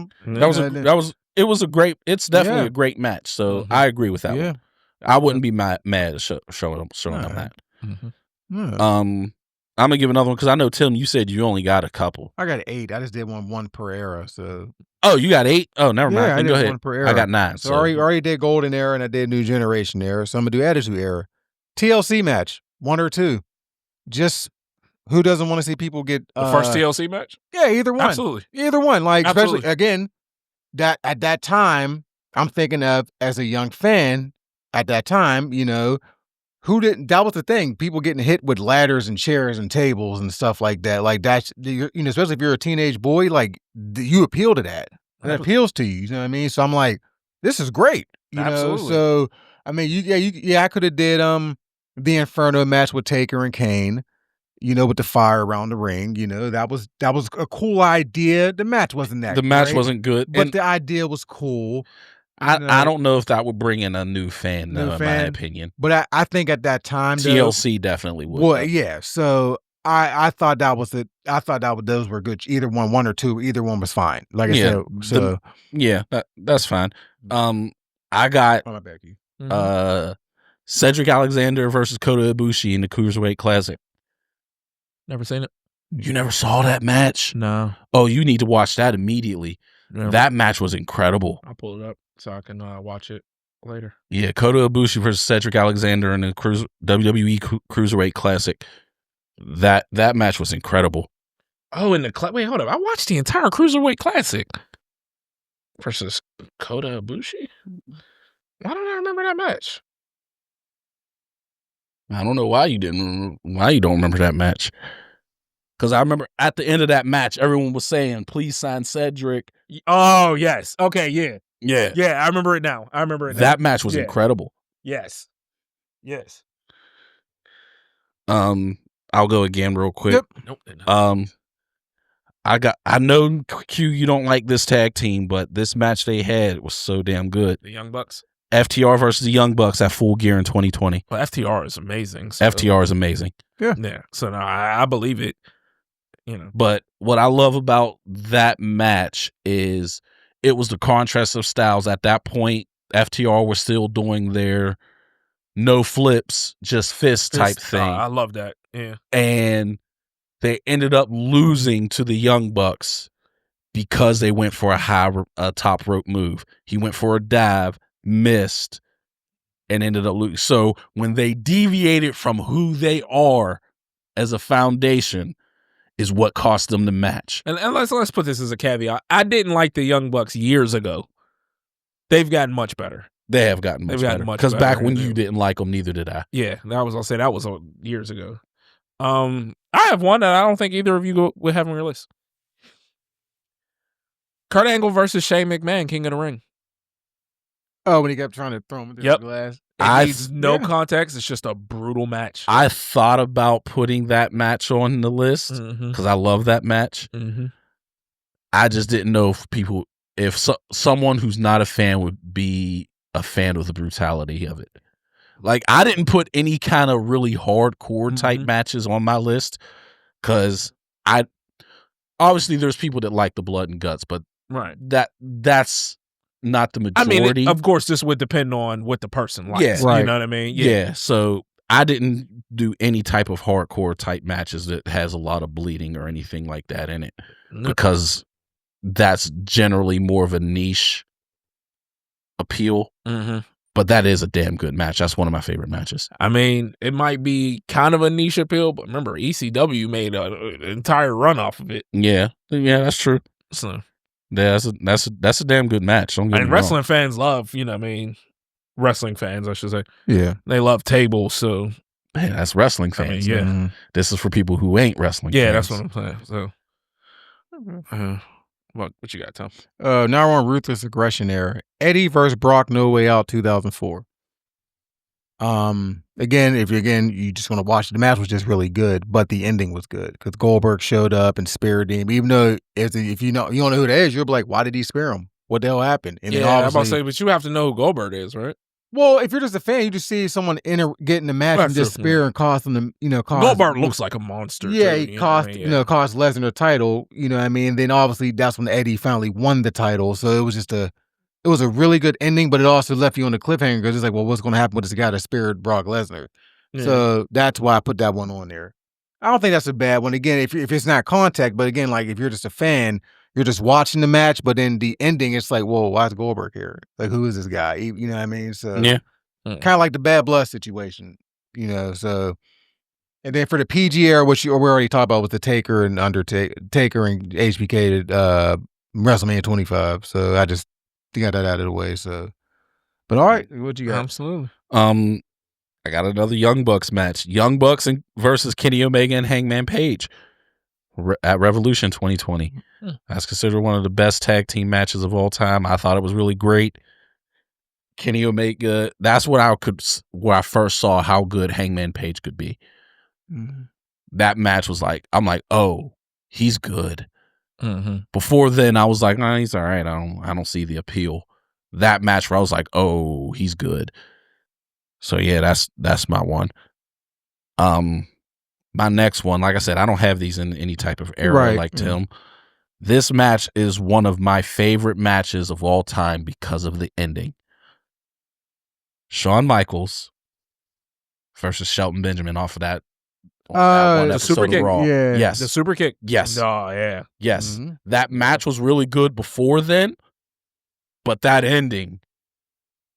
it's definitely a great match. So I agree with that one. I wouldn't be mad at showing them that. Mm-hmm. I'm gonna give another one because I know Tim, you said you only got a couple. I got 8. I just did one per era. So you got 8? Oh, never mind. I go ahead. One per era. I got 9. So I already did Golden Era and I did New Generation Era. So I'm gonna do Attitude Era. TLC match. 1 or 2. Just who doesn't want to see people get the first TLC match? Yeah, either one. Absolutely. Either one. Like especially again, that at that time, I'm thinking of as a young fan at that time, who didn't that was the thing. People getting hit with ladders and chairs and tables and stuff like that. Like that's especially if you're a teenage boy, like you appeal to that. That appeals to you. You know what I mean? So I'm like, this is great. You know? So I mean I could have did the Inferno match with Taker and Kane. with the fire around the ring. That was a cool idea. The match wasn't that The match great, wasn't good, but the idea was cool. I don't know if that would bring in a new fan, though, in my opinion. But I think at that time, TLC definitely would. Well, yeah. So I thought that was those were good. Either one or two, either one was fine. Like I said, so that's fine. I got Cedric Alexander versus Kota Ibushi in the Cruiserweight Classic. Never seen it. You never saw that match? No. Oh, you need to watch that immediately. Never. That match was incredible. I'll pull it up so I can watch it later. Yeah, Kota Ibushi versus Cedric Alexander in the WWE Cruiserweight Classic. That match was incredible. Oh, wait, hold up. I watched the entire Cruiserweight Classic versus Kota Ibushi. Why don't I remember that match? I don't know why you don't remember that match. Because I remember at the end of that match, everyone was saying, "Please sign Cedric." Oh, yes. Okay, yeah. Yeah. Yeah, I remember it now. That match was incredible. Yes. Yes. I'll go again real quick. Yep. Nope. I know Q, you don't like this tag team, but this match they had was so damn good. The Young Bucks. FTR versus the Young Bucks at Full Gear in 2020. Well, FTR is amazing. So. FTR is amazing. Yeah. Yeah. So no, I believe it. But what I love about that match is it was the contrast of styles. At that point, FTR was still doing their no flips, just fist type thing. I love that. Yeah. And they ended up losing to the Young Bucks because they went for a top rope move. He went for a dive, missed, and ended up losing. So when they deviated from who they are as a foundation is what cost them the match. And let's put this as a caveat. I didn't like the Young Bucks years ago. They've gotten much better. They have gotten much better. Because back when you didn't like them, neither did I. Yeah, that was years ago. I have one that I don't think either of you would have on your list. Kurt Angle versus Shane McMahon, King of the Ring. Oh, when he kept trying to throw him into the glass. It needs no context. It's just a brutal match. I thought about putting that match on the list because I love that match. Mm-hmm. I just didn't know if someone who's not a fan would be a fan of the brutality of it. Like, I didn't put any kind of really hardcore type matches on my list because obviously there's people that like the blood and guts, but that's not the majority. I mean, of course, this would depend on what the person likes. Yeah, right. You know what I mean? Yeah. So I didn't do any type of hardcore type matches that has a lot of bleeding or anything like that in it because that's generally more of a niche appeal. Mm-hmm. But that is a damn good match. That's one of my favorite matches. I mean, it might be kind of a niche appeal, but remember, ECW made an entire run off of it. Yeah, that's true. So yeah, that's a damn good match. And wrestling fans love, wrestling fans, I should say. Yeah, they love tables. So man, that's wrestling fans. I mean, yeah, this is for people who ain't wrestling. Yeah, fans. that's what I'm saying. So, what you got, Tom? Now we're on Ruthless Aggression era. Eddie versus Brock, No Way Out, 2004. Again, you just want to watch it. The match was just really good, but the ending was good because Goldberg showed up and speared him. Even though if you don't know who that is, you'll be like, why did he spear him? What the hell happened? And I'm about to say, but you have to know who Goldberg is, right? Well, if you're just a fan, you just see someone get in the match and just spear and cost them the, Goldberg looks like a monster. Yeah, too, he cost Lesnar the title. You know what I mean? Then obviously that's when Eddie finally won the title. So it was a really good ending, but it also left you on the cliffhanger because it's like, well, what's going to happen with this guy that speared Brock Lesnar? Yeah. So that's why I put that one on there. I don't think that's a bad one. Again, if it's not contact, but again, like if you're just a fan, you're just watching the match, but then the ending, it's like, whoa, why is Goldberg here? Like, who is this guy? You know what I mean? So yeah, kind of like the Bad Blood situation, So, and then for the PG era, which we already talked about with the Taker and Taker and HBK to WrestleMania 25. So I just got that out of the way. So, but all right, what you got? Absolutely. I got another Young Bucks match. Young Bucks versus Kenny Omega and Hangman Page at Revolution 2020. That's considered one of the best tag team matches of all time. I thought it was really great. Kenny Omega, that's where I first saw how good Hangman Page could be. that match was like, I'm like, oh, he's good. Mm-hmm. Before then, I was like, nah, he's all right. I don't see the appeal. That match where I was like, oh, he's good. So yeah, that's my one. My next one, like I said, I don't have these in any type of era like Tim. This match is one of my favorite matches of all time because of the ending. Shawn Michaels versus Shelton Benjamin off of that. One the super kick. Raw. Yeah. Yes. The super kick. Yes. Oh yeah. Yes. That match was really good before then, but that ending,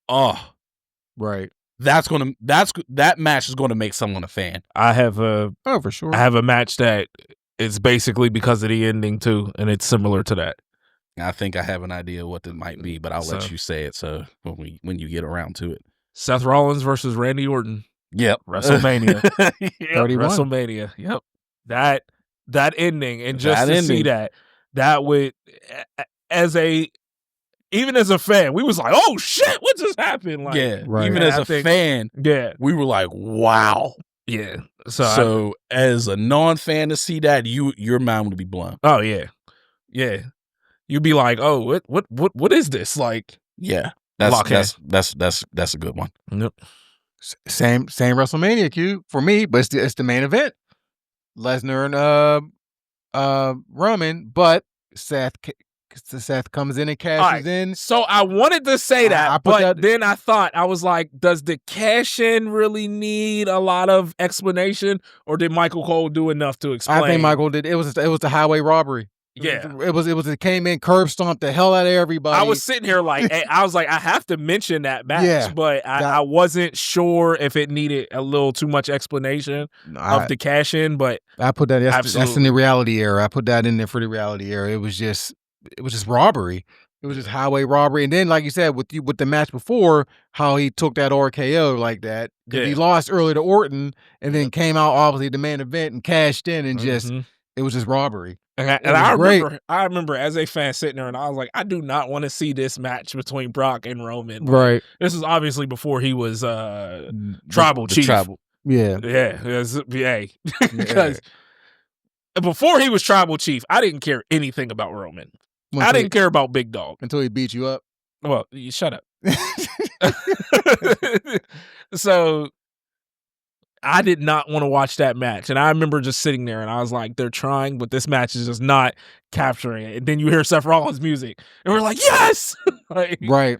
Right. that match is gonna make someone a fan. I have a for sure. I have a match that is basically because of the ending too, and it's similar to that. I think I have an idea what it might be, but I'll let you say it. So when you get around to it, Seth Rollins versus Randy Orton. Yep, WrestleMania. 31. WrestleMania. Yep. That ending, and just to see that would, even as a fan, we was like, oh shit, what just happened? Like, even as a fan, we were like, wow. Yeah. So as a non-fan to see that, your mind would be blown. Oh yeah. Yeah. You'd be like, oh, what is this? Like, yeah. That's a good one. Yep. Same WrestleMania Q for me, but it's the main event. Lesnar and Roman, but Seth comes in and cashes in. So I wanted to say that, but then I thought, I was like, does the cash in really need a lot of explanation, or did Michael Cole do enough to explain? I think Michael did. It was the highway robbery. Yeah, it came in, curb stomped the hell out of everybody. I was sitting here like, I was like, I have to mention that match, but I wasn't sure if it needed a little too much explanation of the cash in. But I put that. That's in the reality era. I put that in there for the reality era. It was just robbery. It was just highway robbery. And then, like you said, with the match before, how he took that RKO like that. He lost early to Orton, and then came out obviously the main event and cashed in, and just it was just robbery. And I remember as a fan sitting there, and I was like, I do not want to see this match between Brock and Roman. Right. This is obviously before he was tribal chief. Because before he was tribal chief, I didn't care anything about Roman. I didn't care about Big Dog until he beat you up. Well, you shut up. So I did not want to watch that match. And I remember just sitting there and I was like, they're trying, but this match is just not capturing it. And then you hear Seth Rollins music and we're like, yes! Like, right.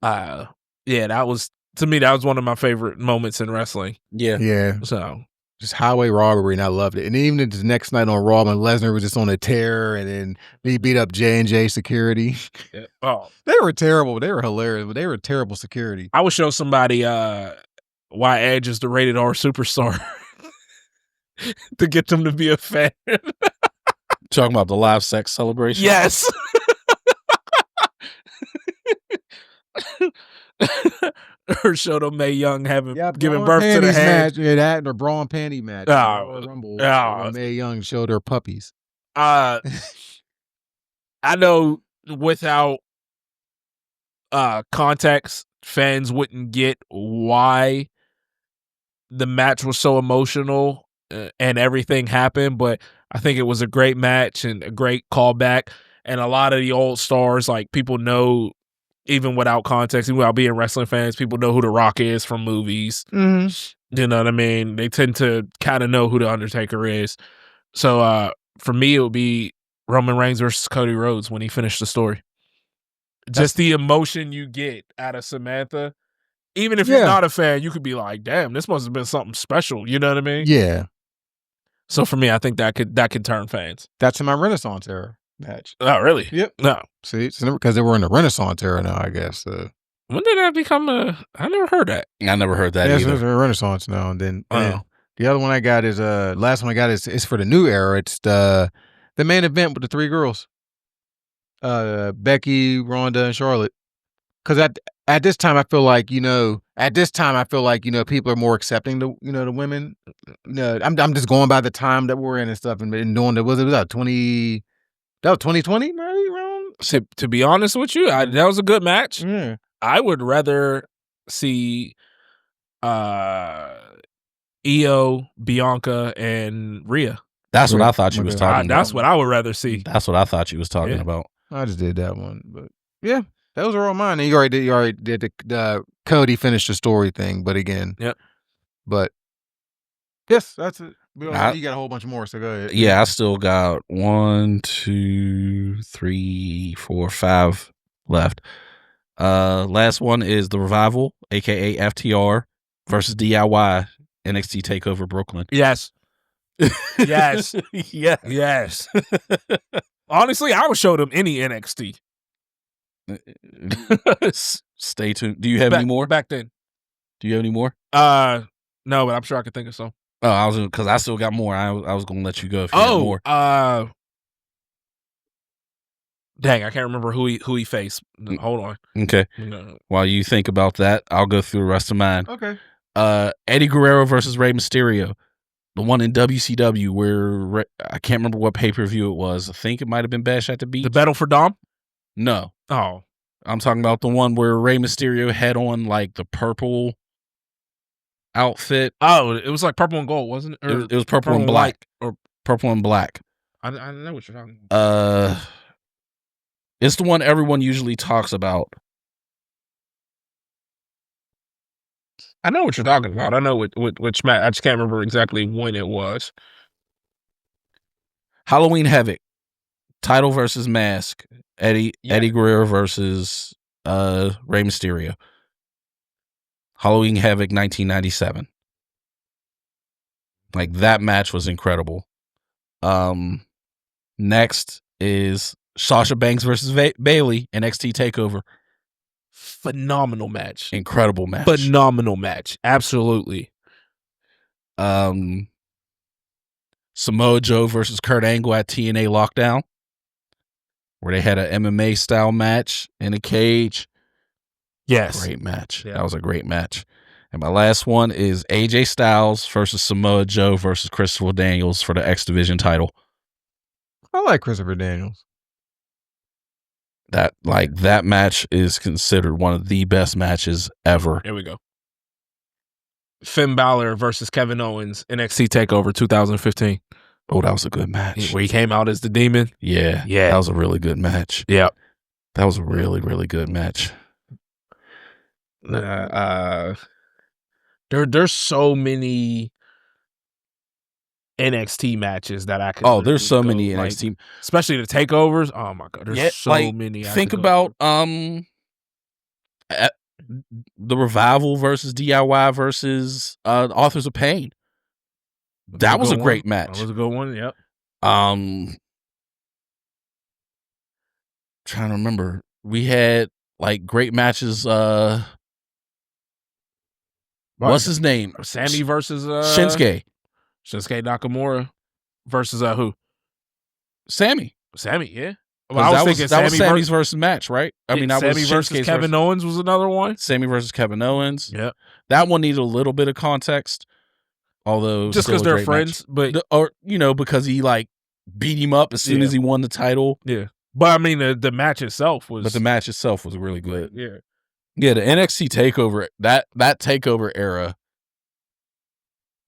Yeah, that was, to me, that was one of my favorite moments in wrestling. Yeah. Yeah. So just highway robbery, and I loved it. And even the next night on Raw, when Lesnar was just on a tear, and then he beat up J&J security. Yeah. Oh, they were terrible. They were hilarious, but they were terrible security. I would show somebody why Edge is the rated R superstar to get them to be a fan. Talking about the live sex celebration? Yes. Or show them Mae Young giving birth to the head. Yeah, that and the bra and panty match. Rumble. Mae Young showed her puppies. I know without context, fans wouldn't get why the match was so emotional and everything happened, but I think it was a great match and a great callback. And a lot of the old stars, like, people know, even without context, even without being wrestling fans, people know who The Rock is from movies. Mm-hmm. You know what I mean? They tend to kind of know who The Undertaker is. So for me, it would be Roman Reigns versus Cody Rhodes when he finished the story. Just the emotion you get out of Samantha. Even if you're not a fan, you could be like, damn, this must have been something special. You know what I mean? Yeah. So for me, I think that could turn fans. That's in my Renaissance era match. Oh, really? Yep. No. See, because they were in the Renaissance era now, I guess. When did that become I never heard that. I never heard that either. It's a Renaissance now. And then the other one I got is, last one I got is for the new era. It's the main event with the three girls. Becky, Ronda, and Charlotte. Because at this time, I feel like, people are more accepting the women. I'm just going by the time that we're in and stuff, and doing it was that 2020, maybe around. To be honest with you, that was a good match. Yeah. I would rather see Io, Bianca, and Rhea. That's what I thought you was Okay. talking about. That's what I would rather see. That's what I thought you was talking Yeah. about. I just did that one, but yeah, those are all mine. And you already did the Cody finished the story thing, but again, Yep. But yes, that's it. You I- got a whole bunch more, so go ahead. Yeah, I still got 1, 2, 3, 4, 5 left. Last one is the Revival, aka FTR, versus DIY NXT Takeover Brooklyn. Yes. Yes. Yeah. Yes. Honestly, I would show them any NXT. Stay tuned. Do you have any more? Back then. Do you have any more? No, but I'm sure I could think of some. Oh, because I still got more. I was gonna let you go if you had more. Dang, I can't remember who he faced. Hold on. Okay. No. While you think about that, I'll go through the rest of mine. Okay. Eddie Guerrero versus Rey Mysterio, the one in WCW where I can't remember what pay-per-view it was. I think it might have been Bash at the Beach. The Battle for Dom? No. Oh. I'm talking about the one where Rey Mysterio had on like the purple outfit. Oh, it was like purple and gold, wasn't it? Or It was purple and black. Or Purple and black. I know what you're talking about. It's the one everyone usually talks about. I know what you're talking about. I know which match. I just can't remember exactly when it was. Halloween Havoc. Title versus mask. Eddie Guerrero versus Rey Mysterio. Halloween Havoc 1997. Like that match was incredible. Next is Sasha Banks versus Bayley NXT Takeover. Phenomenal match. Incredible match. Phenomenal match. Absolutely. Samoa Joe versus Kurt Angle at TNA Lockdown, where they had an MMA style match in a cage. Yes. Great match. Yeah. That was a great match. And my last one is AJ Styles versus Samoa Joe versus Christopher Daniels for the X Division title. I like Christopher Daniels. That match is considered one of the best matches ever. Here we go. Finn Balor versus Kevin Owens, NXT TakeOver 2015. Oh, that was a good match. Where he came out as the demon. Yeah. Yeah. That was a really good match. Yeah. That was a really, really good match. There's so many NXT matches that I could. Oh, there's so many NXT, especially the takeovers. Oh my god, there's so many. Think about the Revival versus DIY versus Authors of Pain. That was a great match. That was a good one. Yep. Trying to remember, we had like great matches. What's his name? Sammy versus Shinsuke Nakamura versus who? Sammy, yeah. Well, I was thinking that was Sammy's versus match, right? I mean, that Sammy was versus Kevin Owens was another one. Sammy versus Kevin Owens. Yeah, that one needed a little bit of context, although just because they're friends, match. But because he like beat him up as soon as he won the title. Yeah, but I mean the match itself was. But the match itself was really good. Yeah. Yeah, the NXT takeover, that takeover era,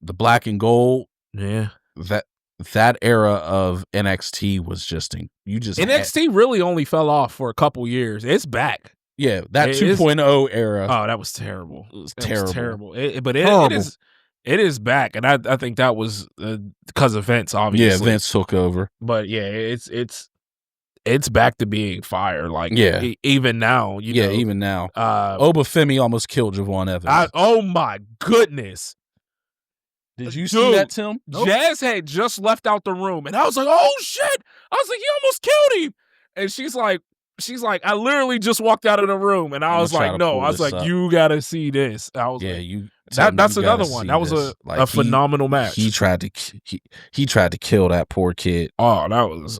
the black and gold, that era of NXT was just NXT really only fell off for a couple years. It's back. Yeah, that 2.0 era. Oh, that was terrible. It was terrible. It is back, and I think that was because of Vince, obviously. Yeah, Vince took over. But yeah, it's back to being fire. Like even now, you know, even now. Obafemi almost killed Javon Evans. Oh my goodness! Did you see that, Tim? Nope. Jazz had just left out the room, and I was like, "Oh shit!" I was like, "He almost killed him," and she's like, "I literally just walked out of the room," and I was like, "No," I was like, "You gotta see this." I was that's another one. That was a phenomenal match. He tried to kill that poor kid. Oh, that was.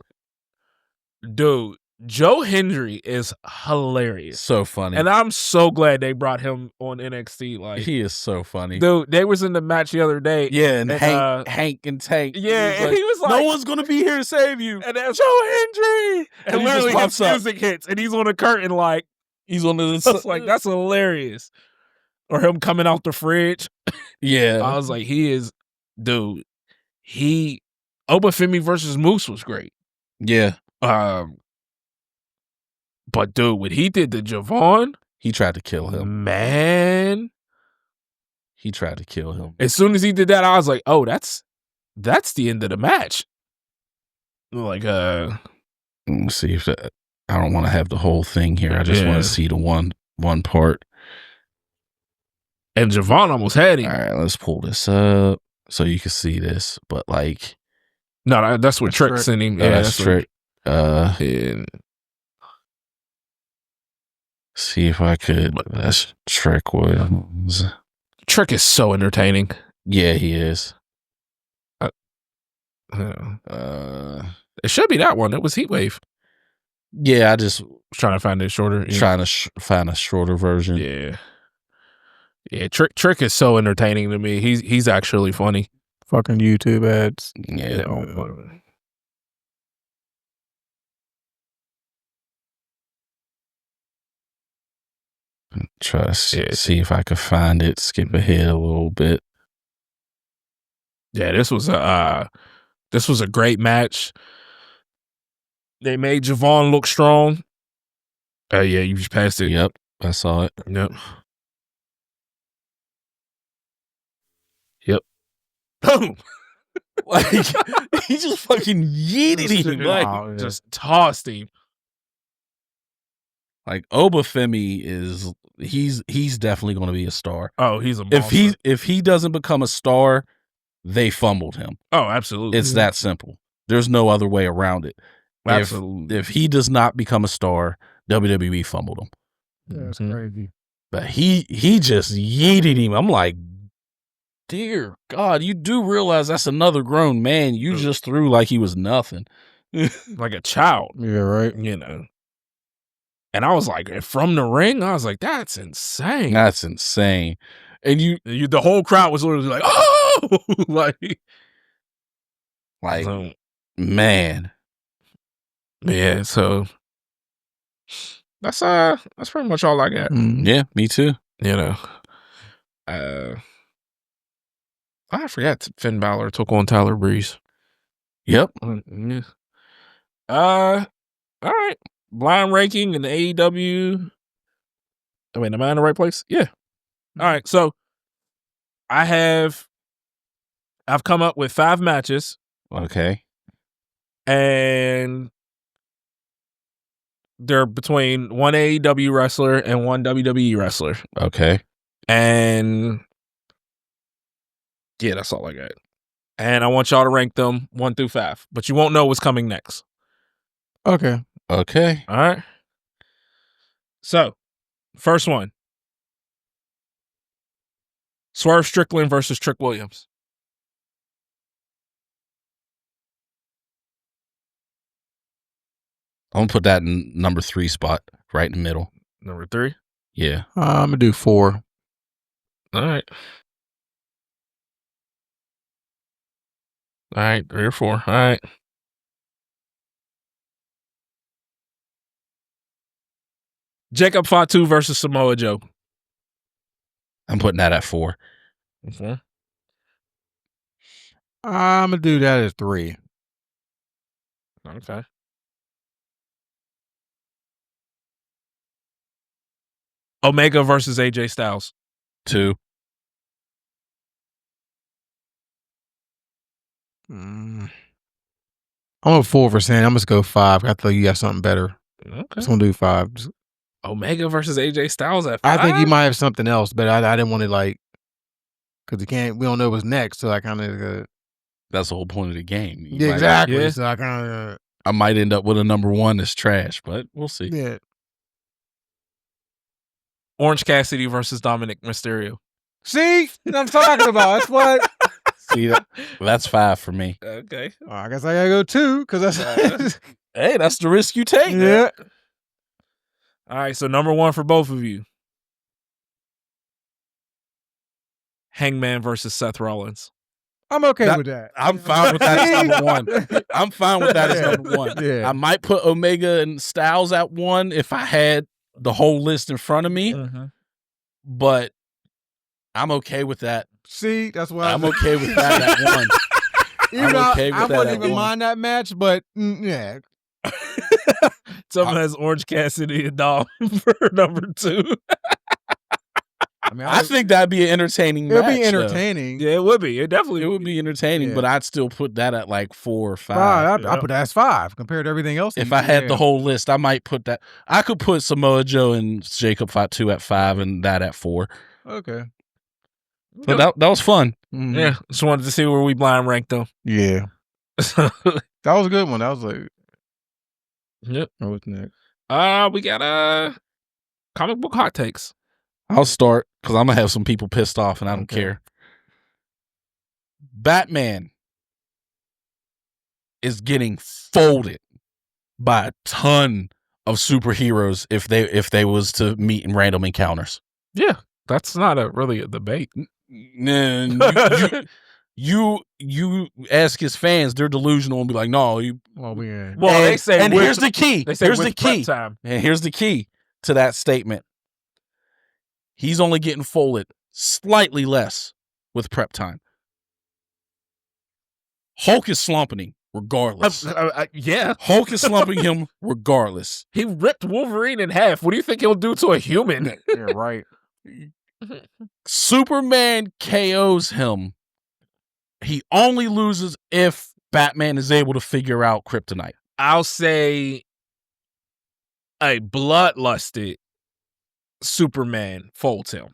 Dude, Joe Hendry is hilarious. So funny. And I'm so glad they brought him on NXT. Like, he is so funny. Dude, they was in the match the other day. Yeah, and Hank and Tank. Yeah, and he was like, no one's gonna be here to save you. And that's Joe Hendry. And literally his music hits and he's on the curtain like he's on the like that's hilarious. or him coming out the fridge. Yeah. I was like, dude. Obafemi versus Moose was great. Yeah. But dude, when he did the Javon, He tried to kill him. man. He tried to kill him. As soon as he did that, I was like, oh, that's the end of the match. Like, Let me see if I don't want to have the whole thing here. I just want to see the one part. And Javon almost had him. All right, let's pull this up so you can see this. But like, no, that's what Trick sent him. Yeah, that's Trick. And see if I could. That's Trick Williams. Trick is so entertaining. Yeah, he is. It should be that one. It was Heatwave. Yeah, I just was trying to find it shorter. Trying to find a shorter version. Yeah. Trick is so entertaining to me. He's actually funny. Fucking YouTube ads. Yeah. Try to see if I could find it. Skip ahead a little bit. Yeah, this was a great match. They made Javon look strong. Yeah, you just passed it. Yep, I saw it. Yep. Boom. Like he just fucking yeeted him. Like just tossed him. Like Obafemi he's definitely going to be a star. Oh, he's a monster. If he doesn't become a star, they fumbled him. Oh, absolutely. It's that simple. There's no other way around it. Absolutely. If he does not become a star, WWE fumbled him. Yeah, that's crazy. But he just yeeted him. I'm like, dear God, you do realize that's another grown man. You just threw like he was nothing. Like a child. Yeah, right. You know. And I was like, from the ring, I was like, that's insane. That's insane. And you the whole crowd was literally like, oh, like so, man. Yeah, so that's pretty much all I got. Yeah, me too. You know. I forgot Finn Balor took on Tyler Breeze. Yep. Yeah. All right. Blind ranking in the AEW. Wait, am I in the right place? Yeah. All right. So I've come up with 5 matches. Okay. And they're between one AEW wrestler and one WWE wrestler. Okay. And yeah, that's all I got. And I want y'all to rank them 1 through 5, but you won't know what's coming next. Okay. Okay. All right. So, first one. Swerve Strickland versus Trick Williams. I'm going to put that in number 3 spot, right in the middle. Number 3? Yeah. I'm going to do 4. All right. All right, 3 or 4. All right. Jacob Fatu versus Samoa Joe. I'm putting that at 4. Okay. I'm going to do that as 3. Okay. Omega versus AJ Styles. 2. I'm a 4 for saying. I'm just go 5. I thought you got something better. Okay. Just gonna do 5. Omega versus AJ Styles at 5? I think you might have something else, but I didn't want to because we don't know what's next. So I kind of that's the whole point of the game. Exactly. Yeah. So I kind of I might end up with a number 1 that's trash, but we'll see. Yeah. Orange Cassidy versus Dominic Mysterio. See what I'm talking about? That's what. See, that's 5 for me. Okay. I guess I gotta go 2 because that's. Hey, that's the risk you take. Yeah. All right, so number 1 for both of you. Hangman versus Seth Rollins. I'm okay with that. I'm fine with that as number 1. I'm fine with that as number 1. Yeah. I might put Omega and Styles at 1 if I had the whole list in front of me. Mm-hmm. But I'm okay with that. See, that's why I'm okay with that at one. Even I'm okay with I that wouldn't at even one. mind that match, but yeah. Someone has Orange Cassidy and Dom for number 2. I mean, I think that'd be an entertaining it'll match. be entertaining. Yeah, it would be. It definitely It would be entertaining, Yeah. but I'd still put that at like 4 or 5. I put that as 5 compared to everything else. If I had the whole list, I might put that. I could put Samoa Joe and Jacob Fatu at 5 and that at 4. Okay. But that was fun. Mhm. Yeah, just wanted to see where we blind ranked them. Yeah. That was a good one. That was like, Yep. what's next? We got comic book hot takes. I'll start because I'm gonna have some people pissed off, and I don't Okay. care. Batman is getting folded by a ton of superheroes if they was to meet in random encounters. Yeah, that's not really a debate. You ask his fans, they're delusional and be like, no, you. Well, They say, and here's the key. They say Here's with the key. prep time. And here's the key to that statement. He's only getting folded slightly less with prep time. Hulk is slumping him regardless. Yeah, Hulk is slumping him regardless. he ripped Wolverine in half. What do you think he'll do to a human? yeah, right. Superman KOs him. He only loses if Batman is able to figure out kryptonite. I'll say a bloodlusted Superman folds him.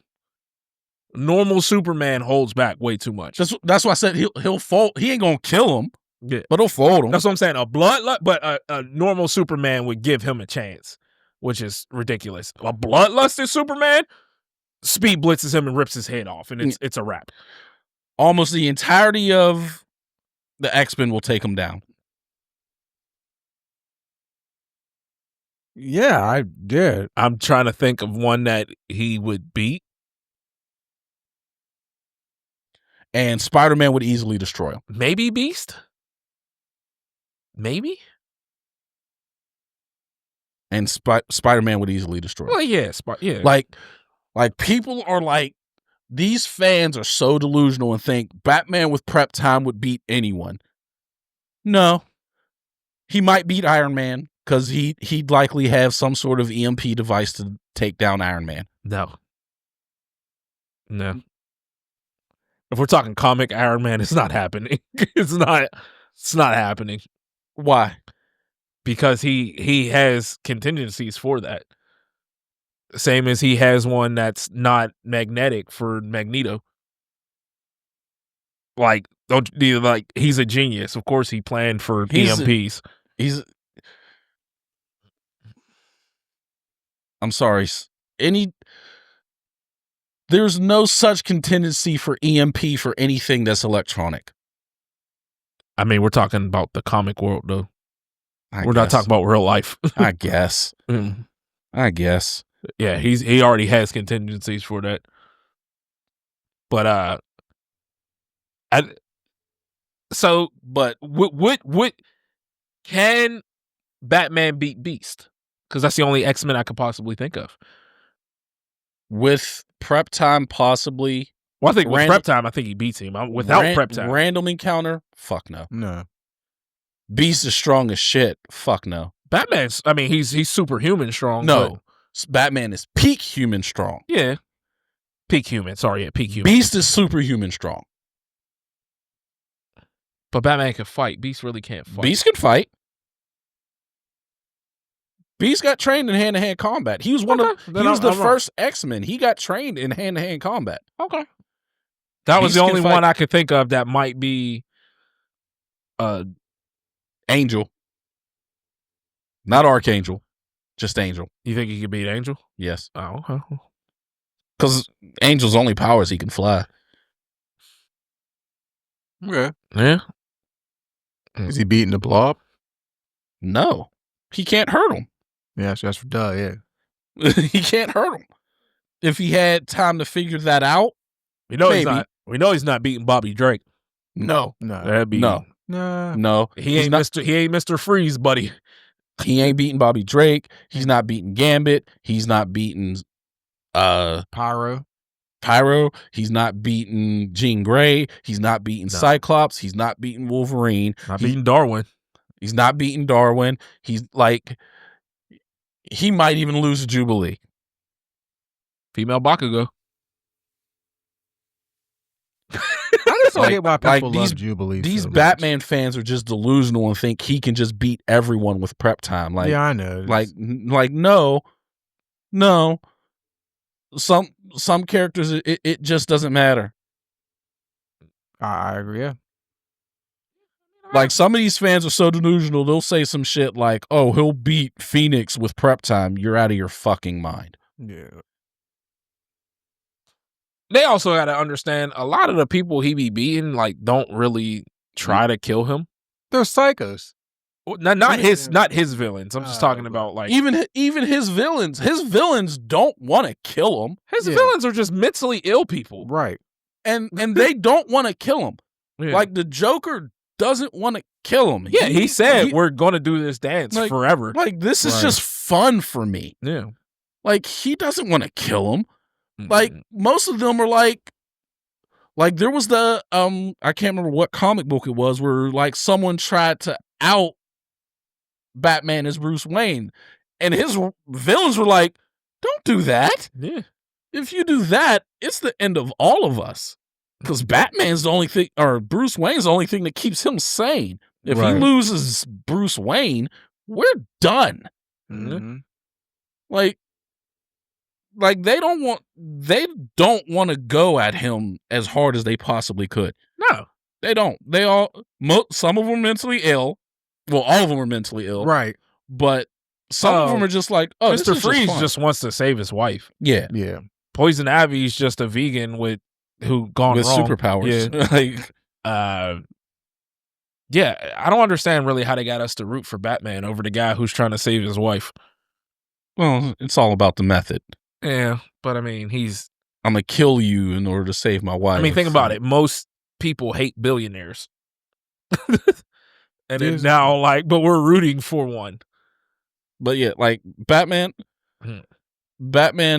Normal Superman holds back way too much. That's why I said he'll fold. He ain't gonna kill him, Yeah. but he'll fold him. That's what I'm saying. But a normal Superman would give him a chance, which is ridiculous. A bloodlusted Superman speed blitzes him and rips his head off, and it's a wrap. Almost the entirety of the X-Men will take him down. Yeah, I did. I'm trying to think of one that he would beat. And Spider-Man would easily destroy him. Maybe Beast. Maybe. And Spider-Man would easily destroy him. Well, yeah, yeah. Like people are like, these fans are so delusional and think Batman with prep time would beat anyone. No. He might beat Iron Man because he'd likely have some sort of EMP device to take down Iron Man. No. If we're talking comic Iron Man, it's not happening. It's not happening. Why? Because he has contingencies for that. Same as he has one that's not magnetic for Magneto. Like, he's a genius. Of course he planned for EMPs. I'm sorry. There's no such contingency for EMP for anything that's electronic. I mean, we're talking about the comic world, though. We're not guess. talking about real life. I guess. Mm. I guess. Yeah, he already has contingencies for that. But what can Batman beat Beast? Because that's the only X-Men I could possibly think of. With prep time, possibly. Well, I think with prep time, I think he beats him. Without prep time, random encounter, fuck no. No. Beast is strong as shit. Fuck no. Batman's. I mean, he's superhuman strong. No, Batman is peak human strong. Yeah, peak human. Sorry, yeah, peak human. Beast is superhuman strong. But Batman can fight. Beast really can't fight. Beast can fight. Beast got trained in hand-to-hand combat. He was the first X-Men. He got trained in hand-to-hand combat. Okay. That was the only one I could think of that might be Angel. Not Archangel. Just Angel. You think he could beat Angel? Yes. Oh, okay. Because Angel's only power is he can fly. Okay. Yeah. Is he beating the Blob? No. He can't hurt him. Yeah, that's for duh, yeah. He can't hurt him. If he had time to figure that out, we know maybe. He's not. We know he's not beating Bobby Drake. No. That'd be no. He ain't Mr. Freeze, buddy. He ain't beating Bobby Drake. He's not beating Gambit. He's not beating Pyro. Pyro. He's not beating Jean Grey. He's not beating Cyclops. He's not beating Wolverine. Not beating Darwin. He's not beating Darwin. He's like, he might even lose to Jubilee. Female Bakugo. I just don't get why people love Jubilee. These so Batman fans are just delusional and think he can just beat everyone with prep time. Like, yeah, I know. Like no. Some characters, it just doesn't matter. I agree. Yeah. Like, some of these fans are so delusional, they'll say some shit like, "Oh, he'll beat Phoenix with prep time." You're out of your fucking mind. Yeah. They also got to understand a lot of the people he be beating like don't really try to kill him. They're psychos. Not his villains. I'm just talking about like even his villains. His villains don't want to kill him. His villains are just mentally ill people, right? And they don't want to kill him. Yeah. Like, the Joker doesn't want to kill him. Yeah, he said we're going to do this dance forever. Like, this is just fun for me. Yeah. Like, he doesn't want to kill him. Like, most of them are like there was the I can't remember what comic book it was where like someone tried to out Batman as Bruce Wayne, and his villains were like, "Don't do that. Yeah. If you do that, it's the end of all of us." Because Batman's the only thing, or Bruce Wayne's the only thing that keeps him sane. If he loses Bruce Wayne, we're done. Mm-hmm. Like they don't want to go at him as hard as they possibly could. No, they don't. Some of them are mentally ill. Well, all of them are mentally ill, right? But some of them are just like, "Oh, Mr. Freeze just wants to save his wife." Yeah. Poison Ivy's just a vegan who gone with wrong. Superpowers. Yeah, I don't understand really how they got us to root for Batman over the guy who's trying to save his wife. Well, it's all about the method. Yeah, but I mean, I'm gonna kill you in order to save my wife. I mean, think about it. Most people hate billionaires. And then now, but we're rooting for one. But yeah, like Batman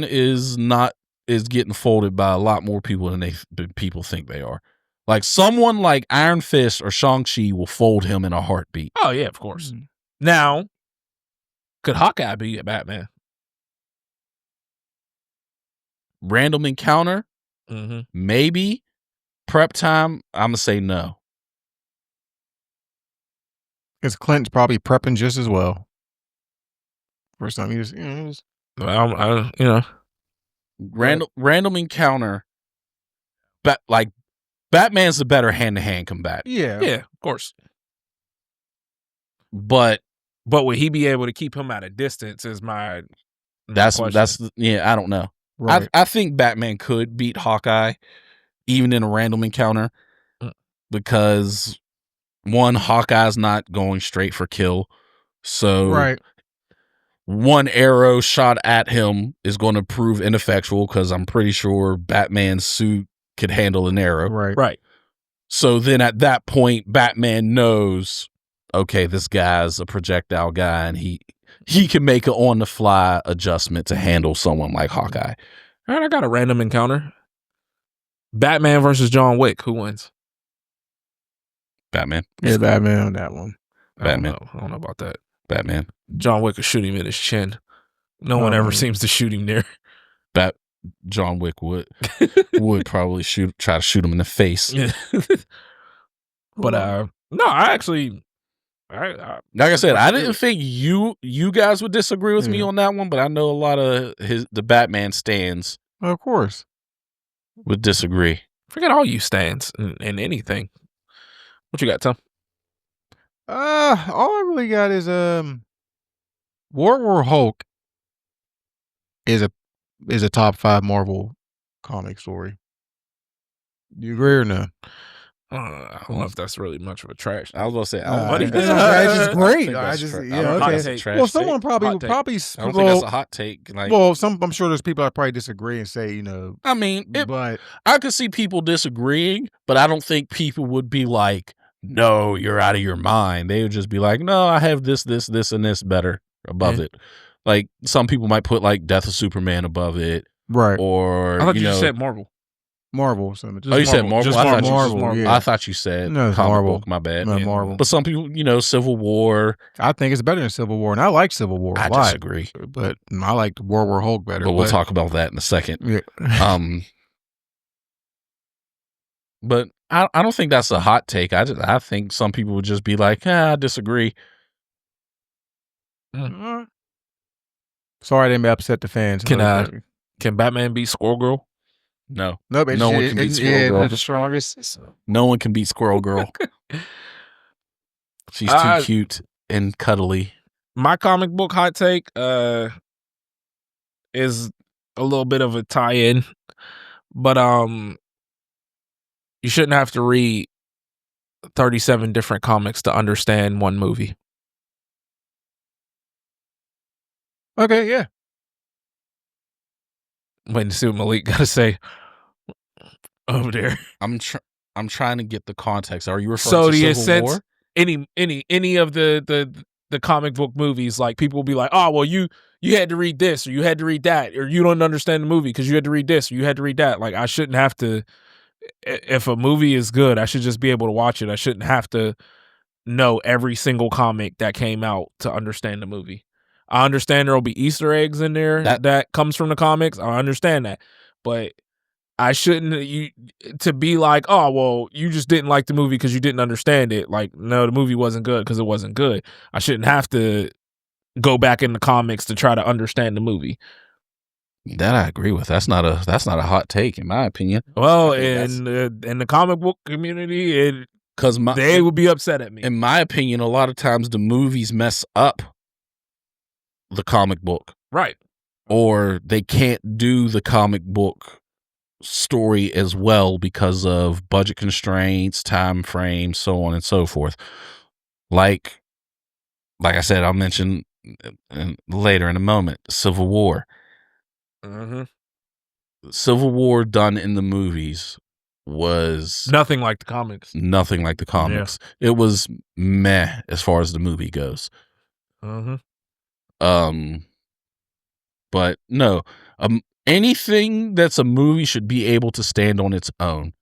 is getting folded by a lot more people than people think they are. Like, someone like Iron Fist or Shang-Chi will fold him in a heartbeat. Oh yeah, of course. Now, could Hawkeye be a Batman? Random encounter? Maybe. Prep time? I'm gonna say no. Because Clint's probably prepping just as well. For some, random encounter. Batman's the better hand-to-hand combatant. Yeah, of course. But would he be able to keep him at a distance? Is my question. I don't know. Right. I think Batman could beat Hawkeye even in a random encounter because, one, Hawkeye's not going straight for kill. So one arrow shot at him is going to prove ineffectual because I'm pretty sure Batman's suit could handle an arrow. Right. So then at that point, Batman knows, okay, this guy's a projectile guy and he can make an on-the-fly adjustment to handle someone like Hawkeye. All right, I got a random encounter. Batman versus John Wick. Who wins? Batman. Yeah, Batman on that one. Batman. I don't know about that. Batman. John Wick will shoot him in his chin. No one ever seems to shoot him there. John Wick would probably try to shoot him in the face. Yeah. But no, I actually, like I said, I didn't think you guys would disagree with me on that one, but I know a lot of the Batman stans, of course, would disagree. Forget all you stans in anything. What you got, Tom? All I really got is War Hulk is a top 5 Marvel comic story. Do you agree or no? I don't know if that's really much of a trash. I was going to say, it's great. Okay. Well, someone probably I don't think that's a hot take. Like, well, I'm sure there's people that probably disagree and say, I mean, but I could see people disagreeing, but I don't think people would be like, "No, you're out of your mind." They would just be like, "No, I have this, and this better above it." Like, some people might put like Death of Superman above it. Right. or I thought you you know, just said Marvel. Marvel. So oh, you said Marvel. Just I thought Marvel. you Just Marvel. Marvel. Yeah. I thought you said No, it's comic Marvel. book. My bad. No, Yeah. Marvel. But some people, you know, Civil War. I think it's better than Civil War, and I like Civil War a I lot. disagree. But I like World War Hulk better. But we'll talk about that in a second. Yeah. But I don't think that's a hot take. I think some people would just be like, I disagree. Sorry, I didn't upset the fans. Can Batman beat Squirrel Girl? No. No, but No one can beat Squirrel Girl. The strongest. No one can beat Squirrel Girl. She's too cute and cuddly. My comic book hot take is a little bit of a tie-in, but you shouldn't have to read 37 different comics to understand one movie. Okay, yeah. Waiting to see what Malik got to say over there. I'm trying to get the context. Are you referring So to the Civil War? Any of the comic book movies, like people will be like, oh well, you had to read this or you had to read that, or you don't understand the movie because you had to read this or you had to read that. Like, I shouldn't have to. If a movie is good, I should just be able to watch it. I shouldn't have to know every single comic that came out to understand the movie. I understand there will be Easter eggs in there that comes from the comics. I understand that, but I shouldn't to be like, oh well, you just didn't like the movie because you didn't understand it. Like, no, the movie wasn't good because it wasn't good. I shouldn't have to go back in the comics to try to understand the movie. That I agree with. That's not a hot take in my opinion. Well, in the comic book community, they would be upset at me. In my opinion, a lot of times the movies mess up the comic book, right? Or they can't do the comic book story as well because of budget constraints, time frames, so on and so forth. Like I said, I'll mention later in a moment, Civil War. Mm-hmm. Civil War done in the movies was nothing like the comics. Nothing like the comics. Yeah. It was meh as far as the movie goes. Mm-hmm. But no, anything that's a movie should be able to stand on its own.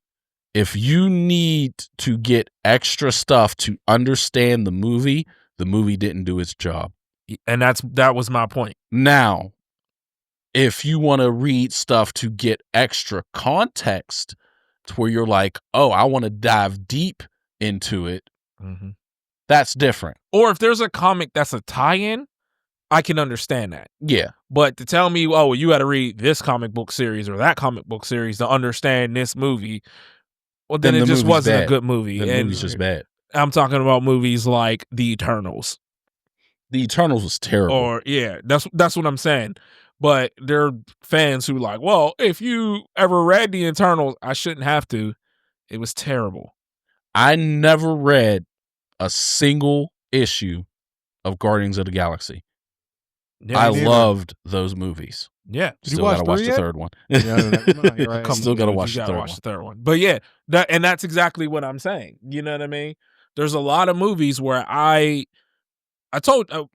If you need to get extra stuff to understand the movie didn't do its job. And that was my point. Now, if you want to read stuff to get extra context to where you're like, oh, I want to dive deep into it, that's different. Or if there's a comic that's a tie-in, I can understand that. Yeah. But to tell me, oh, well, you got to read this comic book series or that comic book series to understand this movie, well, then it just wasn't a good movie. The movie's just bad. I'm talking about movies like The Eternals. The Eternals was terrible. Or, yeah, that's what I'm saying. But there are fans who like, well, if you ever read The Eternals, I shouldn't have to. It was terrible. I never read a single issue of Guardians of the Galaxy. Yeah, I loved those movies. Yeah. Still got to watch the third one. Still got to watch the third one. But yeah, that's exactly what I'm saying. You know what I mean? There's a lot of movies where I told you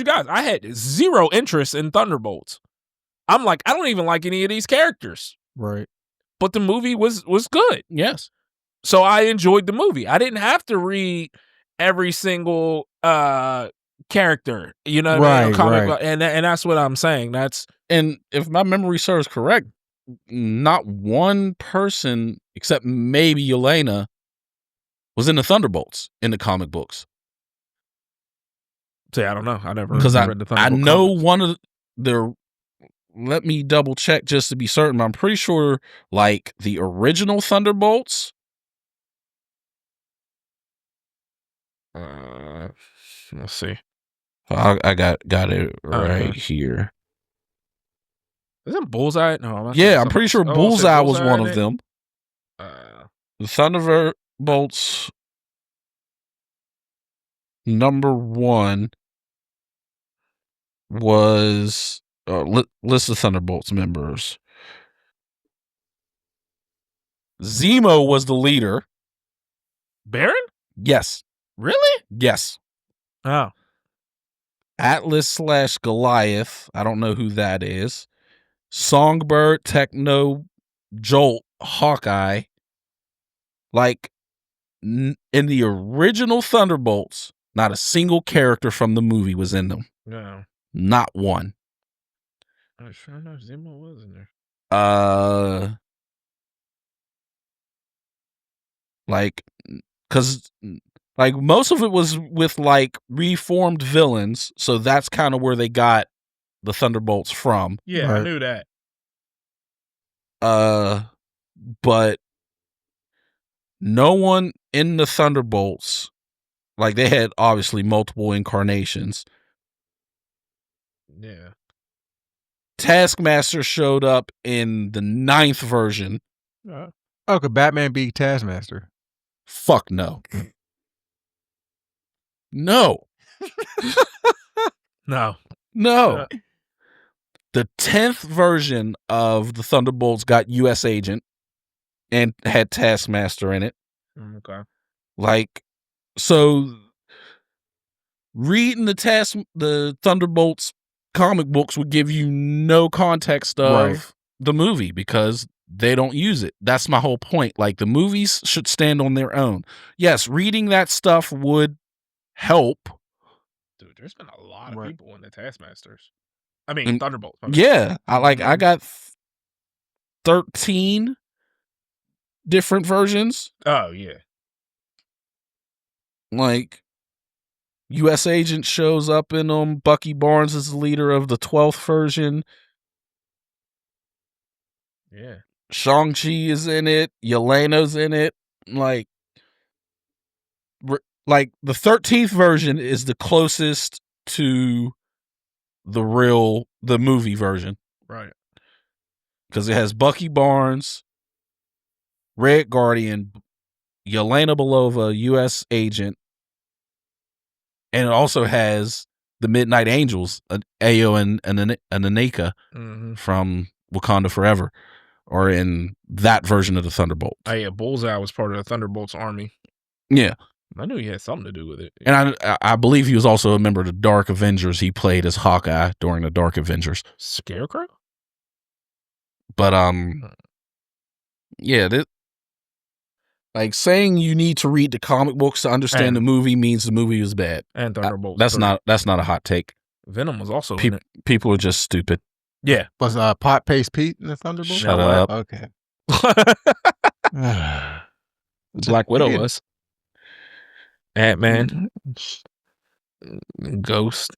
guys I had zero interest in Thunderbolts. I'm like, I don't even like any of these characters. Right. But the movie was good. Yes. So I enjoyed the movie. I didn't have to read every single character, you know what I mean? Comic, and that's what I'm saying. And if my memory serves correct, not one person except maybe Yelena was in the Thunderbolts in the comic books. See, I don't know. I never read the Thunderbolts. I know comics. One of the. Let me double check just to be certain. But I'm pretty sure, like the original Thunderbolts. Let's see. I got it right here. Isn't Bullseye? No, I'm pretty sure Bullseye was one of them. The Thunderbolts number 1 was list of Thunderbolts members. Zemo was the leader. Baron? Yes. Really? Yes. Oh. Atlas / Goliath. I don't know who that is. Songbird, Techno, Jolt, Hawkeye. Like, in the original Thunderbolts, not a single character from the movie was in them. No. Not one. I'm sure enough, Zemo was in there. Like, because like most of it was with like reformed villains, so that's kind of where they got the Thunderbolts from. Yeah, I knew that. But no one in the Thunderbolts, like they had obviously multiple incarnations. Yeah. Taskmaster showed up in the 9th version. Oh, could Batman be Taskmaster? Fuck no. No. No. No. The 10th version of the Thunderbolts got U.S. Agent and had Taskmaster in it. Okay. Like, so reading the Thunderbolts comic books would give you no context of the movie because they don't use it. That's my whole point. Like, the movies should stand on their own. Yes, reading that stuff would help. Dude, there's been a lot of people in the Taskmasters. I mean, Thunderbolts. Yeah, I got 13 different versions. Oh, yeah. Like, U.S. Agent shows up in them. Bucky Barnes is the leader of the 12th version. Yeah. Shang-Chi is in it. Yelena's in it. Like the 13th version is the closest to the movie version. Right. Because it has Bucky Barnes, Red Guardian, Yelena Belova, U.S. Agent, and it also has the Midnight Angels, Ayo and Aneka from Wakanda Forever, or in that version of the Thunderbolts. Oh, yeah, Bullseye was part of the Thunderbolts army. Yeah. I knew he had something to do with it. And I believe he was also a member of the Dark Avengers. He played as Hawkeye during the Dark Avengers. Scarecrow? But, yeah, like saying you need to read the comic books to understand the movie means the movie was bad. And Thunderbolts. That's not a hot take. Venom was also in it. People are just stupid. Yeah. Was Pot Paste Pete in the Thunderbolts? Shut up. Okay. Black Widow was. Ant-Man. Ghost.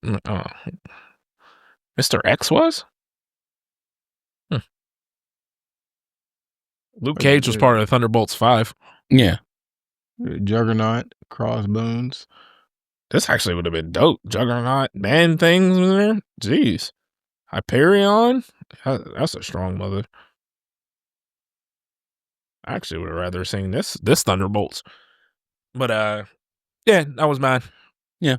Mr. X was? Luke Cage was part of the Thunderbolts 5. Yeah. Juggernaut, Crossbones. This actually would have been dope. Juggernaut, man things in there. Jeez. Hyperion? That's a strong mother. I actually would have rather seen this Thunderbolts. But yeah, that was mine. Yeah.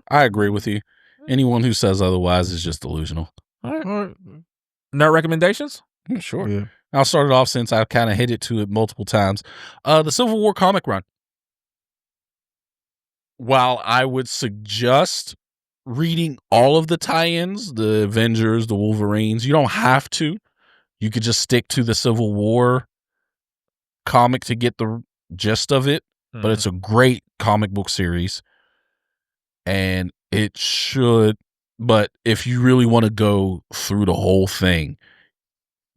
I agree with you. Anyone who says otherwise is just delusional. All right. No recommendations? Yeah, sure. Yeah. I'll start it off since I kind of hit it to it multiple times. The Civil War comic run. While I would suggest reading all of the tie-ins, the Avengers, the Wolverines, you don't have to. You could just stick to the Civil War comic to get the gist of it. But it's a great comic book series. And it should, but if you really want to go through the whole thing,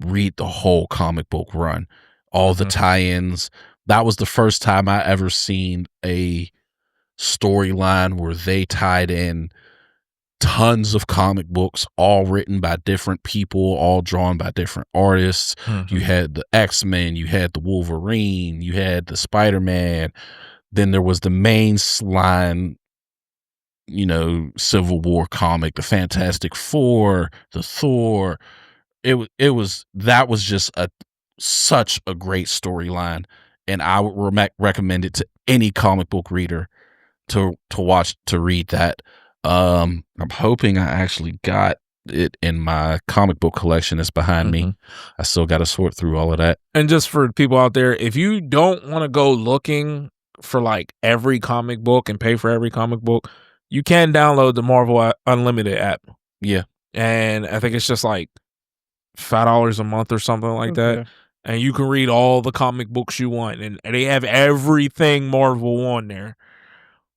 read the whole comic book run, all the tie-ins. That was the first time I ever seen a storyline where they tied in tons of comic books, all written by different people, all drawn by different artists. You had the X-Men, you had the Wolverine, you had the Spider-Man. Then there was the main line, Civil War comic, the Fantastic Four, the Thor. That was just such a great storyline, and I would recommend it to any comic book reader to read that. I'm hoping I actually got it in my comic book collection that's behind me. I still got to sort through all of that. And just for people out there, if you don't want to go looking for like every comic book and pay for every comic book, you can download the Marvel Unlimited app. Yeah. And I think it's just like $5 a month or something like that. And you can read all the comic books you want. And they have everything Marvel on there.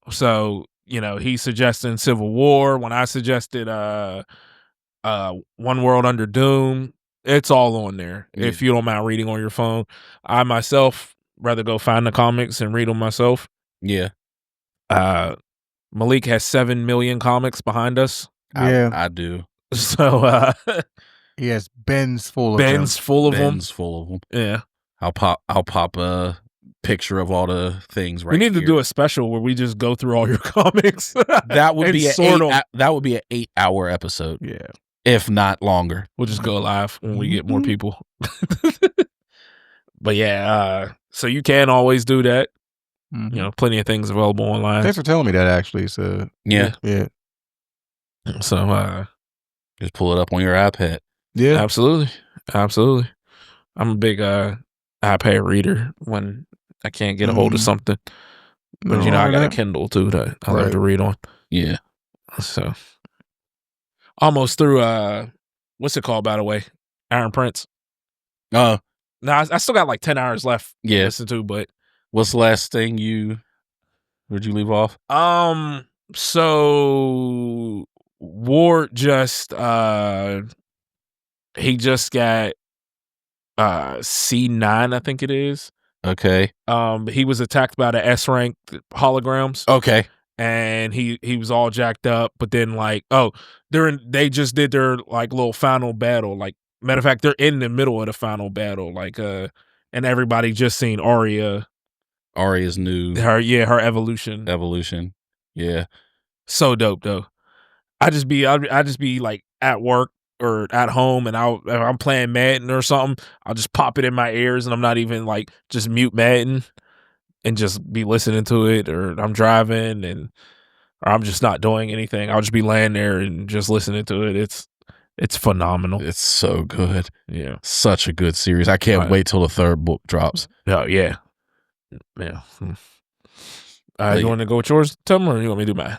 So, he's suggesting Civil War. When I suggested One World Under Doom, it's all on there. Yeah. If you don't mind reading on your phone. I myself rather go find the comics and read them myself. Yeah. Malik has 7 million comics behind us. Yeah. I do. So he has bins full of bins them. Full of them. Yeah. I'll pop a picture of all the things right We need here. to do a special where we just go through all your comics. That would and be sort 'em. that would be an 8-hour episode. Yeah. If not longer. We'll just go live when we get more people. But yeah, so you can always do that. Plenty of things available online. Thanks for telling me that, actually. So Yeah. So Just pull it up on your iPad. Yeah. Absolutely. I'm a big iPad reader when I can't get a hold of something. But I got a Kindle too that I like to read on. Yeah. So almost through what's it called, by the way? Iron Prince. No, I still got like 10 hours left to listen to, but what's the last thing where'd you leave off? So Ward just he just got C9, I think it is. Okay. He was attacked by the S rank holograms. Okay. And he was all jacked up, but then they just did their like little final battle. Like, matter of fact, they're in the middle of the final battle. Like and everybody just seen Arya's new her evolution. Yeah. So dope though. I just be like at work or at home, and if I'm playing Madden or something, I'll just pop it in my ears, and I'm not even like just mute Madden and just be listening to it, or I'm driving or I'm just not doing anything. I'll just be laying there and just listening to it. It's phenomenal. It's so good. Yeah. Such a good series. I can't wait till the third book drops. Oh yeah. Yeah. You want to go with yours, Tim, or you want me to do mine?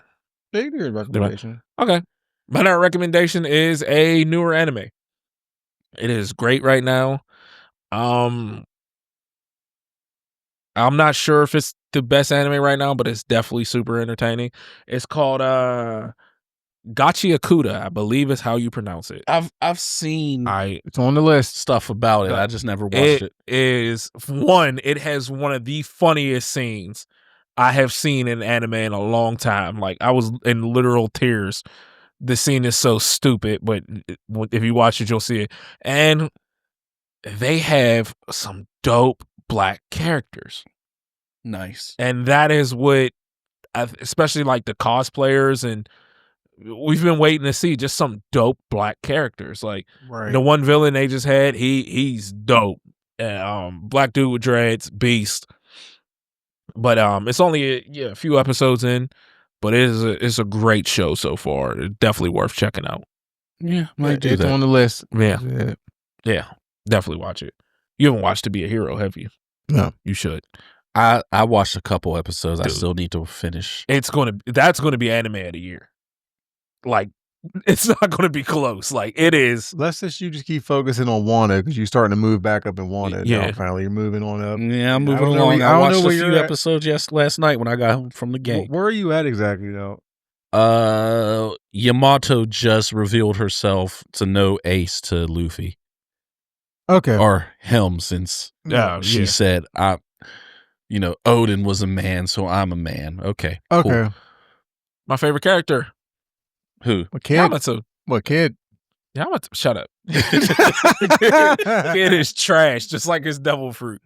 Yeah, you can do your recommendation. Okay. My recommendation is a newer anime. It is great right now. I'm not sure if it's the best anime right now, but it's definitely super entertaining. It's called Gachi Akuda, I believe is how you pronounce it. I've seen it's on the list. Stuff about it. I just never watched it. It has one of the funniest scenes I have seen in anime in a long time. Like, I was in literal tears. The scene is so stupid, but if you watch it, you'll see it. And they have some dope black characters. Nice. And that is what, especially like the cosplayers, and we've been waiting to see just some dope black characters. Like the one villain they just had, he's dope. Black dude with dreads, beast. But it's only a few episodes in, but it's a great show so far. It's definitely worth checking out. Yeah, it's on the list. Yeah, definitely watch it. You haven't watched To Be a Hero, have you? No, you should. I watched a couple episodes. Dude, I still need to finish. That's gonna be anime of the year. Like, it's not gonna be close. Like, it is. Let's just you just keep focusing on Wanda, because you're starting to move back up in Wanda. Yeah, now, finally you're moving on up. Yeah, I'm moving along. I watched a few episodes last night when I got home from the game. Where are you at exactly though? Yamato just revealed herself to know Ace to Luffy. Okay, or him, since she said Odin was a man, so I'm a man. Okay. Okay. Cool. My favorite character. Who? What kid? Yamato. What kid? Yamato. Shut up. Kid is trash, just like his devil fruit.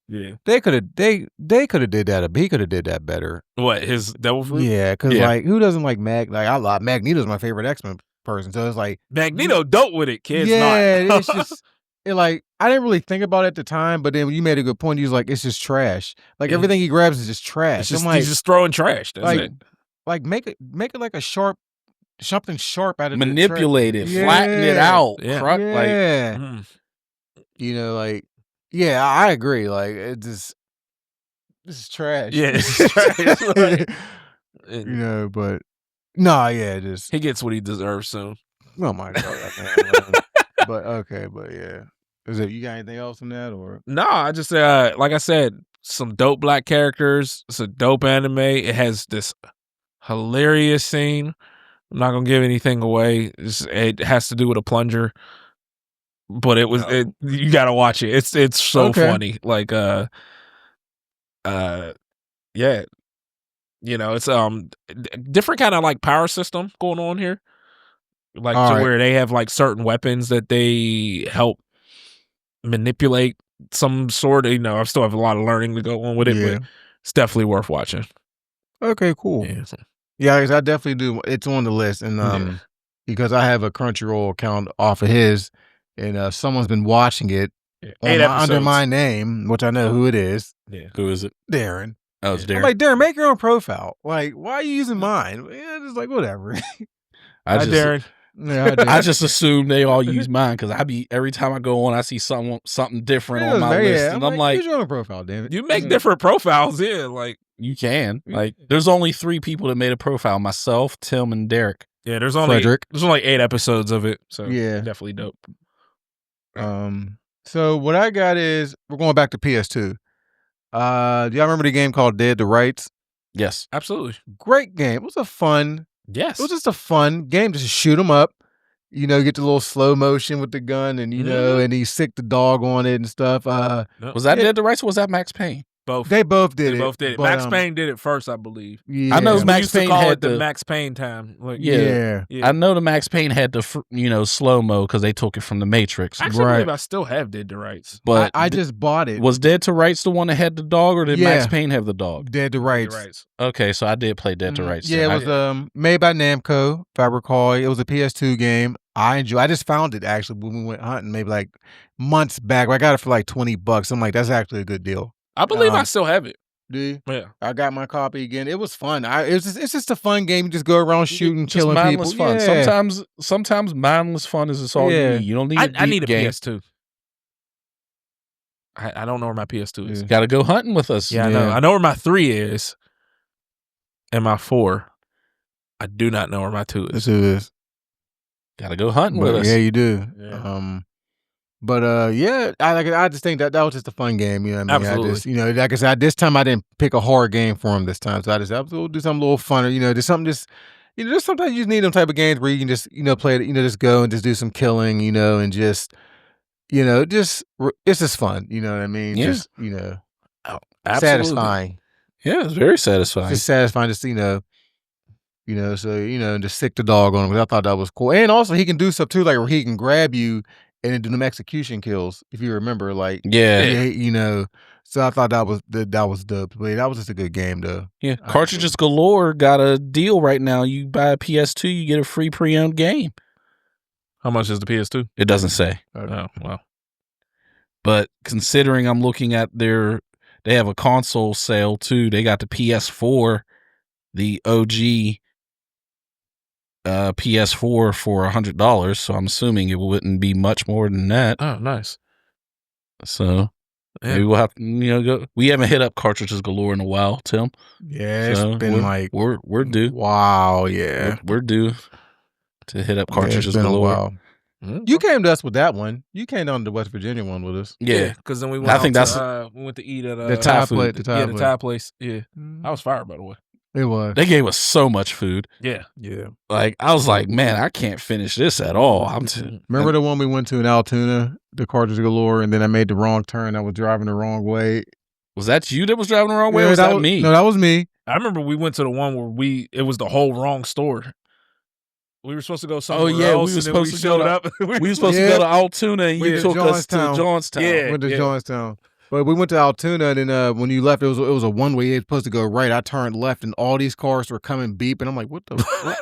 Yeah. They could have did that. He could have did that better. What, his devil fruit? Yeah, because like, who doesn't like Magneto's my favorite X-Men person, so it's like Magneto dope with it, kid's not. It's just like, I didn't really think about it at the time, but then when you made a good point, you was like, it's just trash. Like everything he grabs is just trash. He's just throwing trash. That's it. Like make it like a something sharp out of manipulate it, flatten it out. Yeah. Like, I agree. Like, this is trash. Yeah, it's trash. But no, just he gets what he deserves soon. Oh my god, man. but yeah. Is it? You got anything else from that or? No, I just like I said, some dope black characters. It's a dope anime. It has this hilarious scene. I'm not gonna give anything away. It has to do with a plunger, but you gotta watch it. It's so funny. Like yeah, it's different kind of like power system going on here, like where they have like certain weapons that they help manipulate some sort of. I still have a lot of learning to go on with it, but it's definitely worth watching. Okay, cool. Yeah, I definitely do. It's on the list, and because I have a Crunchyroll account off of his, and someone's been watching it under my name, which I know who it is. Yeah, who is it? Darren. Oh, it's Darren. I'm like, Darren, make your own profile. Like, why are you using mine? Yeah, just like whatever. Hi, Darren. Yeah, I just assume they all use mine because every time I go on, I see something different on my list, and I'm like, use your own profile, damn it. You make different profiles, like you can. Like, there's only 3 people that made a profile: myself, Tim, and Derek. Yeah, there's only 8 episodes of it, so definitely dope. So what I got is we're going back to PS2. Do y'all remember the game called Dead to Rights? Yes, absolutely. Great game. It was a fun. Yes. It was just a fun game. Just shoot them up. Get the little slow motion with the gun, and and he sick the dog on it and stuff. Was that Dead to Rights or was that Max Payne? Both. They both did it. But, Max Payne did it first, I believe. Yeah. I know Max Payne had the Max Payne time. Like, yeah. I know the Max Payne had the slow mo because they took it from the Matrix. I actually believe I still have Dead to Rights, but I just bought it. Was Dead to Rights the one that had the dog, or did Max Payne have the dog? Dead to Rights. Okay, so I did play Dead to Rights. Yeah, it was made by Namco, if I recall. It was a PS2 game. I just found it actually when we went hunting, maybe like months back. I got it for like $20. I'm like, that's actually a good deal. I believe I still have it. Do you? Yeah. I got my copy again. It was fun. It's just a fun game. You just go around shooting, killing people. Fun. Yeah. Sometimes mindless fun is all you need. You don't need I need a game. PS2. I don't know where my PS2 is. Got to go hunting with us. Yeah, I know. I know where my 3 is and my 4. I do not know where my 2 is. That's who it is. Got to go hunting with us. Yeah, you do. Yeah. I just think that was just a fun game. You know what I mean? Absolutely. I just, like I said, this time I didn't pick a horror game for him this time. So I just we'll do something a little funner. Just something just, just sometimes you just need them type of games where you can just, play it, just go and just do some killing, and just, it's just fun. You know what I mean? Yeah. Just, satisfying. Yeah, it's very satisfying. It's satisfying just, just sick the dog on him. I thought that was cool. And also he can do stuff too, like where he can grab you and then do them execution kills, if you remember, like So I thought that was dope. But that was just a good game, though. Yeah, Cartridges Galore got a deal right now. You buy a PS2, you get a free pre-owned game. How much is the PS2? It doesn't say. Okay. Oh, wow. But considering I'm looking at they have a console sale too. They got the PS4, the OG PS4 for $100, so I'm assuming it wouldn't be much more than that. Oh, nice. So maybe we'll have to, go. We haven't hit up Cartridges Galore in a while, Tim. Yeah, it's been we're due. Wow, yeah, we're due to hit up Cartridges Galore. You came to us with that one. You came down to the West Virginia one with us. Yeah, because then we went. We went to eat at the Thai place. The Thai place. Yeah, I was fired, by the way. It was. They gave us so much food. Yeah. Like I was like, man, I can't finish this at all. Remember the one we went to in Altoona, the Cartridges Galore, and then I made the wrong turn. I was driving the wrong way. Was that you that was driving the wrong way? Or was that me? No, that was me. I remember we went to the one where it was the whole wrong store. We were supposed to go somewhere else. We were supposed to go to Altoona, and you took us to Johnstown. Yeah, went to Johnstown. But we went to Altoona, and then when you left, it was a one way. You were supposed to go right. I turned left, and all these cars were coming beeping. I'm like, what the fuck?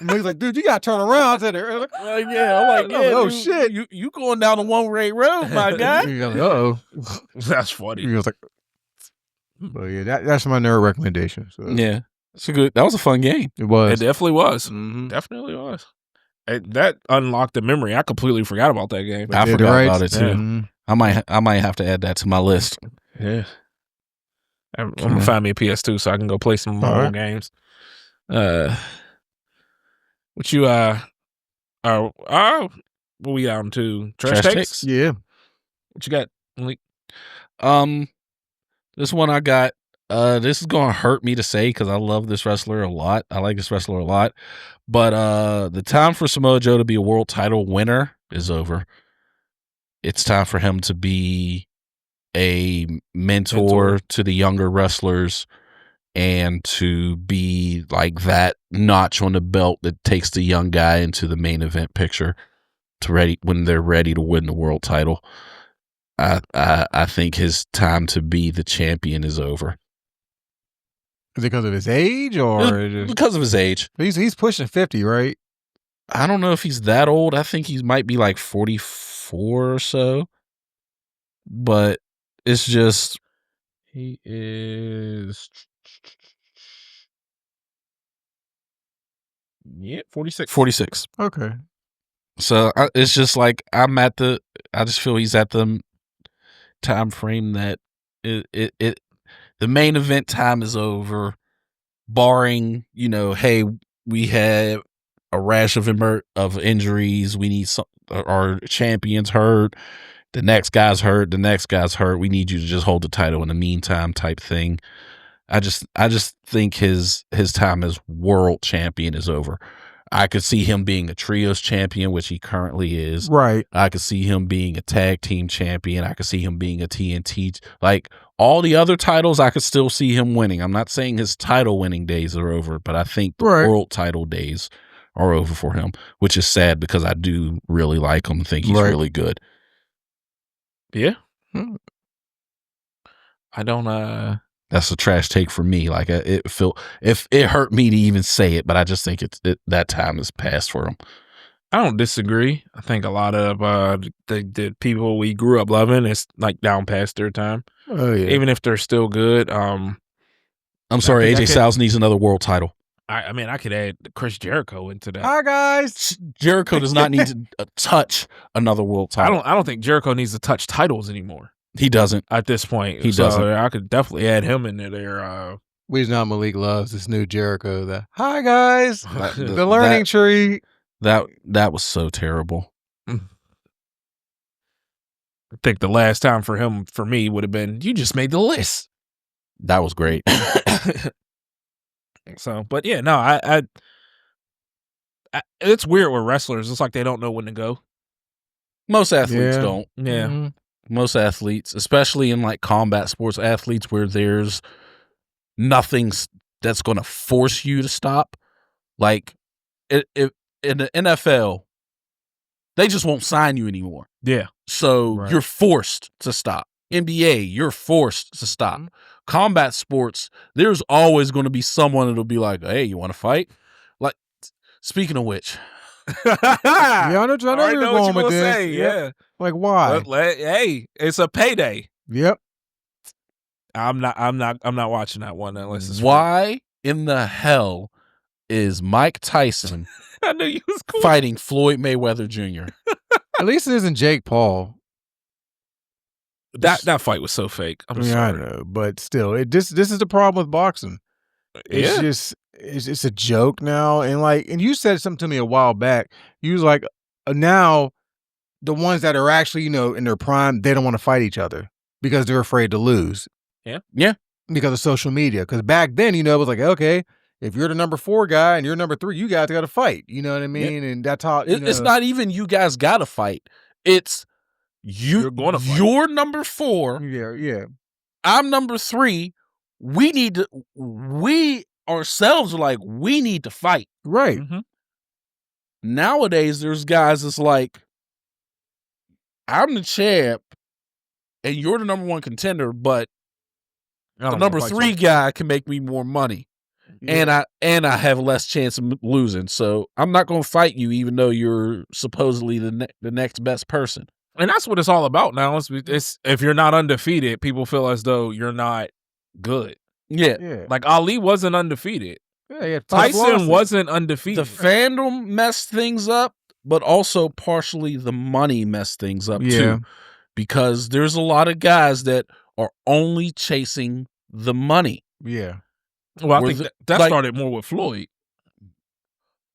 And he's like, dude, you got to turn around. I said, I'm like, oh, shit. You going down the one-way road, my guy. Like, uh-oh. That's funny. He was like, but yeah, that's my nerd recommendation. So. Yeah. That was a fun game. It was. It definitely was. Mm-hmm. Definitely was. That unlocked the memory. I completely forgot about that game. I forgot about it too. Yeah. Mm-hmm. I might have to add that to my list. Yeah. I'm gonna find me a PS2 so I can go play some mobile games. What you What we on to? Trash Trash takes? takes? Yeah. What you got, Malik? This one I got. This is gonna hurt me to say because I love this wrestler a lot. I like this wrestler a lot, but the time for Samoa Joe to be a world title winner is over. It's time for him to be a mentor to the younger wrestlers and to be like that notch on the belt that takes the young guy into the main event picture when they're ready to win the world title. I think his time to be the champion is over. Is it because of his age or Because of his age? He's pushing 50, right? I don't know if he's that old. I think he might be like 44 or so. But it's just He is 46. 46. Okay. So it's just like I just feel he's at the time frame that the main event time is over, barring, hey, we had a rash of injuries. We need our champions hurt. The next guy's hurt. We need you to just hold the title in the meantime type thing. I just think his time as world champion is over. I could see him being a trios champion, which he currently is. Right. I could see him being a tag team champion. I could see him being a TNT. Like all the other titles, I could still see him winning. I'm not saying his title winning days are over, but I think the world title days are over for him, which is sad because I do really like him. I think he's really good. Yeah. I don't That's a trash take for me. Like it hurt me to even say it, but I just think that time has passed for him. I don't disagree. I think a lot of the people we grew up loving is like down past their time. Oh yeah. Even if they're still good. I'm sorry, AJ Styles needs another world title. I mean, I could add Chris Jericho into that. Hi guys. Jericho does not need to touch another world title. I don't think Jericho needs to touch titles anymore. He doesn't at this point. He doesn't. I could definitely add him into there. We know Malik loves this new Jericho. Hi guys. The learning tree. That was so terrible. I think the last time for me would have been, you just made the list. That was great. So, but yeah, no, I it's weird with wrestlers. It's like they don't know when to go. Most athletes don't. Yeah. Mm-hmm. Most athletes, especially in like combat sports athletes where there's nothing that's going to force you to stop. Like in the NFL, they just won't sign you anymore. Yeah. So you're forced to stop. NBA, you're forced to stop. Mm-hmm. Combat sports, there's always going to be someone that'll be like, hey, you want to fight? Like, speaking of which. I know you're going with this. Say, yeah. Like why? Hey, it's a payday. Yep. I'm not watching that one unless it's why in the hell is Mike Tyson I knew you was cool. fighting Floyd Mayweather Jr.? At least it isn't Jake Paul. That fight was so fake. I'm sorry. I know, but still, this is the problem with boxing. It's just it's a joke now, and you said something to me a while back. You was like, now the ones that are actually in their prime, they don't want to fight each other because they're afraid to lose. Yeah, because of social media. Because back then, it was like, okay, if you're the number 4 guy and you're number 3, you guys got to fight. You know what I mean? Yeah. And that's how it's not even you guys got to fight. It's you're going to fight. You're number 4. Yeah. I'm number 3. We ourselves are like, we need to fight. Right. Mm-hmm. Nowadays, there's guys that's like, I'm the champ and you're the number 1 contender, but the number 3 guy can make me more money. Yeah. And I have less chance of losing. So I'm not going to fight you, even though you're supposedly the next best person. And that's what it's all about now. It's if you're not undefeated, people feel as though you're not good. Yeah. Like Ali wasn't undefeated. Yeah, Tyson wasn't undefeated. The fandom messed things up, but also partially the money messed things up too. Because there's a lot of guys that are only chasing the money. Yeah. Well, I think that started more with Floyd.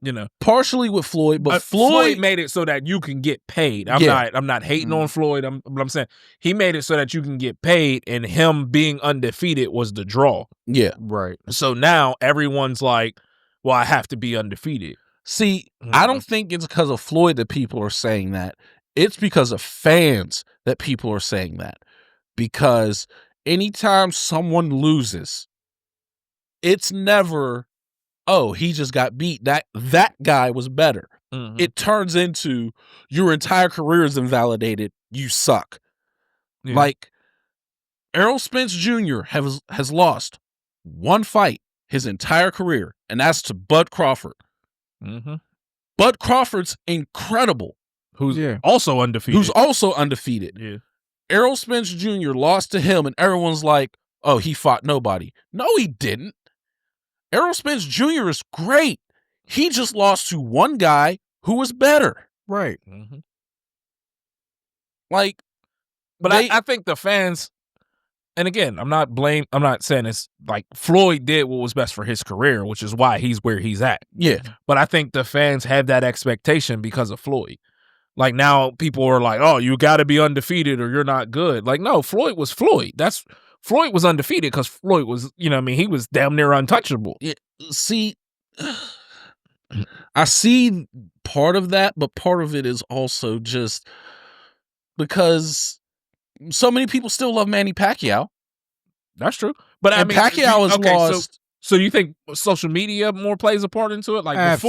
you know. Partially with Floyd, but Floyd made it so that you can get paid. I'm not hating on Floyd. But I'm saying he made it so that you can get paid, and him being undefeated was the draw. Yeah. Right. So now everyone's like, well, I have to be undefeated. See, I don't think it's because of Floyd that people are saying that. It's because of fans that people are saying that. Because anytime someone loses, it's never, oh, he just got beat. That guy was better. It turns into your entire career is invalidated. You suck. Yeah. Like Errol Spence Jr. has lost one fight his entire career, and that's to Bud Crawford. Bud Crawford's incredible. Who's also undefeated. Yeah. Errol Spence Jr. lost to him, and everyone's like, oh, he fought nobody. No, he didn't. Errol Spence Jr. is great. He just lost to one guy who was better. Right. Like, but I think the fans, and again, I'm not saying it's like Floyd did what was best for his career, which is why he's where he's at. Yeah. But I think the fans have that expectation because of Floyd. Like now people are like, oh, you got to be undefeated or you're not good. Like, no, Floyd was Floyd. Floyd was undefeated because Floyd was, he was damn near untouchable. Yeah, see, I see part of that, but part of it is also just because so many people still love Manny Pacquiao. That's true. But Pacquiao is lost. So you think social media more plays a part into it? Like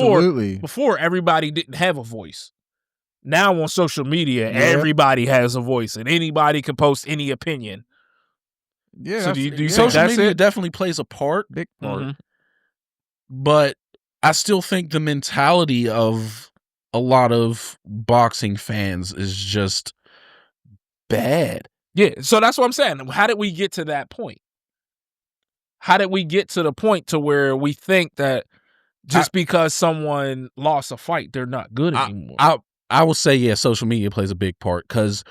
before everybody didn't have a voice. Now on social media, everybody has a voice and anybody can post any opinion. Yeah. So do you social media definitely plays a part, big part. But I still think the mentality of a lot of boxing fans is just bad. Yeah. So that's what I'm saying. How did we get to that point? How did we get to the point to where we think that just because someone lost a fight, they're not good anymore? I will say, yeah, social media plays a big part because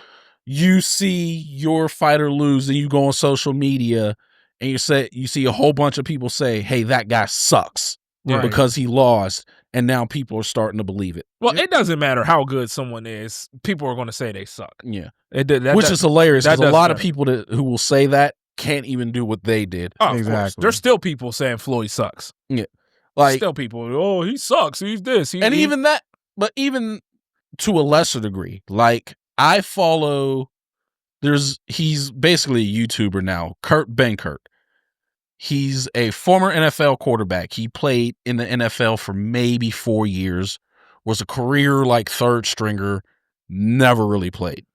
you see your fighter lose and you go on social media and you see a whole bunch of people say, hey, that guy sucks because he lost. And now people are starting to believe it. Well, it doesn't matter how good someone is. People are going to say they suck. Yeah. Which is hilarious because a lot of people who will say that can't even do what they did. Oh, exactly. There's still people saying Floyd sucks. Yeah. Like, still people, oh, he sucks. He's this. Even to a lesser degree, like I follow, he's basically a YouTuber now, Kurt Benkert. He's a former NFL quarterback. He played in the NFL for maybe 4 years, was a career like third stringer, never really played.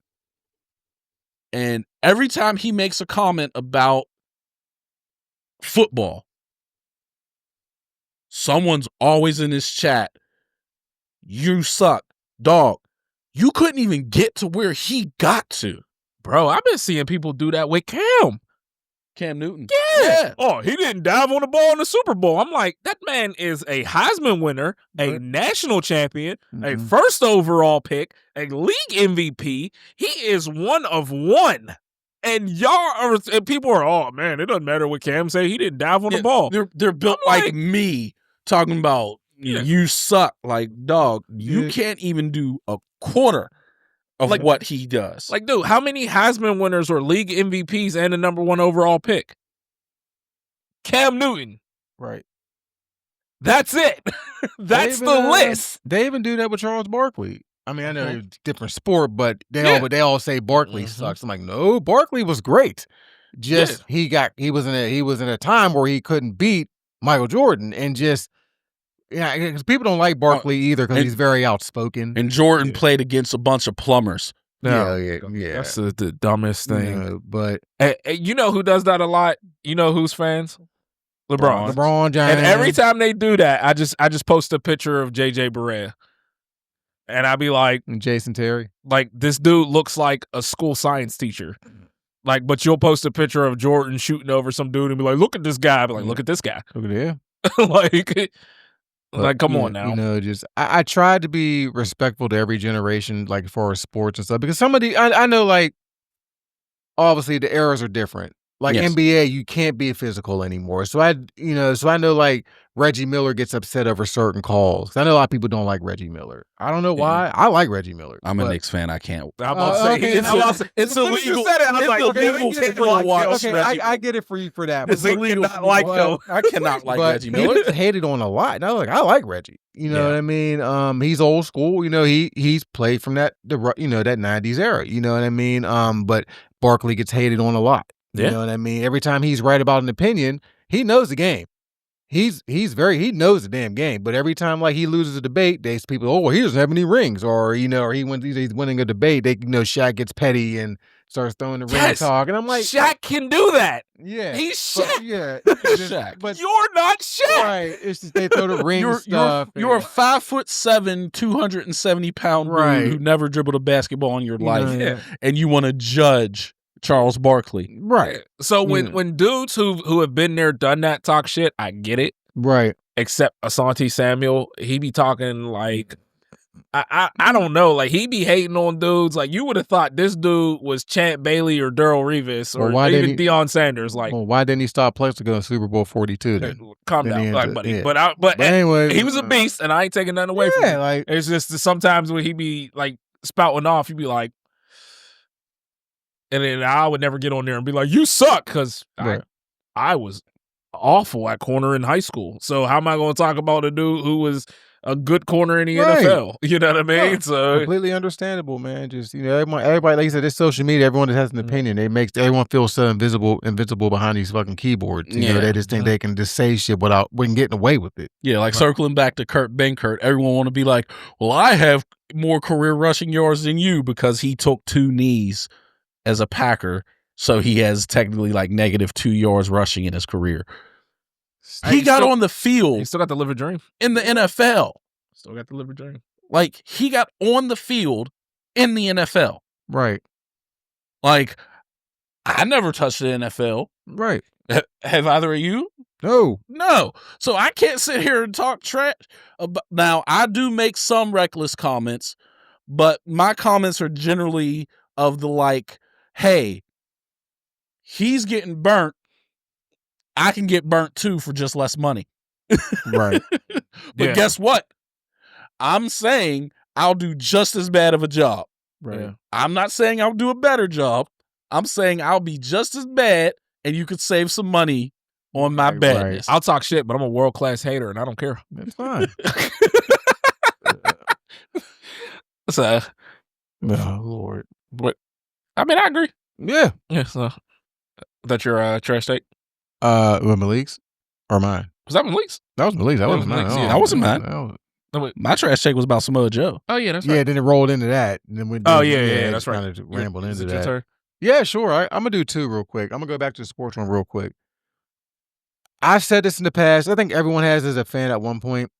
And every time he makes a comment about football, someone's always in his chat, you suck. Dog, you couldn't even get to where he got to. Bro, I've been seeing people do that with Cam Newton. Yeah. Oh, he didn't dive on the ball in the Super Bowl. I'm like, that man is a Heisman winner, a national champion, a first overall pick, a league MVP. He is one of one. And people are, oh man, it doesn't matter what Cam say. He didn't dive on the ball. They're built like me, talking about you suck. Like, dog, you can't even do a quarter of what he does. Like, dude, how many Heisman winners or league MVPs and the number 1 overall pick? Cam Newton. Right. That's it. That's the list. They even do that with Charles Barkley. I mean, I know it's a different sport, but they all say Barkley sucks. I'm like, no, Barkley was great. Just he was in a time where he couldn't beat Michael Jordan, and just because people don't like Barkley either because he's very outspoken. And Jordan played against a bunch of plumbers. Yeah. That's the dumbest thing. Yeah, but you know who does that a lot? You know who's fans? LeBron James. And every time they do that, I just post a picture of JJ Barea. And I be like, and Jason Terry. Like, this dude looks like a school science teacher. Like, but you'll post a picture of Jordan shooting over some dude and be like, look at this guy. I'll be like, look at this guy. Look at him. Like, come on now. You know, just I try to be respectful to every generation, like, as far as sports and stuff, because some of the I know, like, obviously the eras are different. Like Yes. NBA, you can't be physical anymore. So I know like Reggie Miller gets upset over certain calls. I know a lot of people don't like Reggie Miller. I don't know why. I like Reggie Miller. I'm a but- Knicks fan. I can't. I'm about to say okay, it's, it's As soon as you illegal. said it, I was It's like, okay, illegal I get it. for you to watch Okay, Reggie. I get it for you for that. It's but- illegal. Cannot like Well, I cannot like but Reggie he Miller. gets hated on a lot. And I was like, I like Reggie. You know Yeah. what I mean? He's old school. You know, he's played from that 90s era. You know what I mean? But Barkley gets hated on a lot. You Yeah. know what I mean? Every time he's right about an opinion, he knows the game. He knows the damn game. But every time like he loses a debate, there's people, oh, he doesn't have any rings, or or he's winning a debate. Shaq gets petty and starts throwing the ring Yes. talk, and I'm like, Shaq can do that. yeah, He's but- Shaq. yeah, Shaq. but You're not Shaq. right, it's just they throw the ring stuff. You're a 5'7", 270-pound Right. dude who never dribbled a basketball in your life, Yeah. and you want to judge Charles Barkley. right, So Yeah. when dudes who have been there, done that, talk shit, I get it. right. Except Asante Samuel, he be talking like I don't know, like he be hating on dudes. Like you would have thought this dude was Champ Bailey or Darrell Revis or Well, why even didn't he- Deion Sanders. Like, Well, why didn't he stop Plexico in Super Bowl 42 then? calm then he down, like, ends buddy. it, yeah. But anyway, he was a beast, and I ain't taking nothing away from Yeah, him. like It's just that sometimes when he be like spouting off, he'd be like, and then I would never get on there and be like, "You suck," because Right. I was awful at corner in high school. So how am I going to talk about a dude who was a good corner in the Right. NFL? You know what I mean? Yeah. So completely understandable, man. Just everybody, like you said, it's social media. Everyone that has an opinion, it makes everyone feel so invincible behind these fucking keyboards. You know, Yeah. they just think they can just say shit without getting away with it. Yeah, like circling back to Kurt Benkert, everyone want to be like, well, I have more career rushing yards than you because he took 2 knees as a Packer, so he has technically like -2 yards rushing in his career. He got on the He field still got the liver dream. in the NFL. Still got the liver dream. Like, he got on the field in the NFL. Right, Like, I never touched the NFL. right. Have either of you? No, No. So I can't sit here and talk trash. Now, I do make some reckless comments, but my comments are generally of the like, hey, he's getting burnt. I can get burnt too for just less money. right. But Yeah. guess what? I'm saying I'll do just as bad of a job. Right. Yeah. I'm not saying I'll do a better job. I'm saying I'll be just as bad and you could save some money on my Right, badness. I'll talk shit, but I'm a world class hater, and I don't care. That's fine. So, Oh Lord. but I mean, I agree. Yeah. Yeah. So that's your trash take. With Malik's or mine? Was that Malik's? That was Malik's. That That wasn't was mine. Malik's, Oh, yeah. That wasn't mine. that was- No, wait. My trash take was about Samoa Joe. Oh yeah, that's Yeah, right. then it rolled into that. And then we Oh yeah, it that's just right. Kind of rambled Is into it your that. turn? Yeah, sure. I'm gonna do 2 real quick. I'm gonna go back to the sports one real quick. I've said this in the past. I think everyone has as a fan at one point.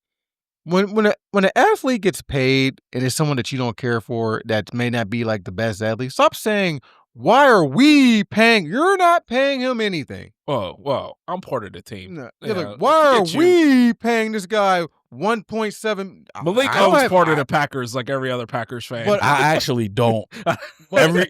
When an athlete gets paid and it's someone that you don't care for, that may not be like the best athlete, stop saying, "Why are we paying?" You're not paying him anything. Well, I'm part of the team. No. Yeah, They're like, why are forget you. we paying this guy 1.7? Malik I don't owns have- part of the Packers, like every other Packers fan. But I actually don't.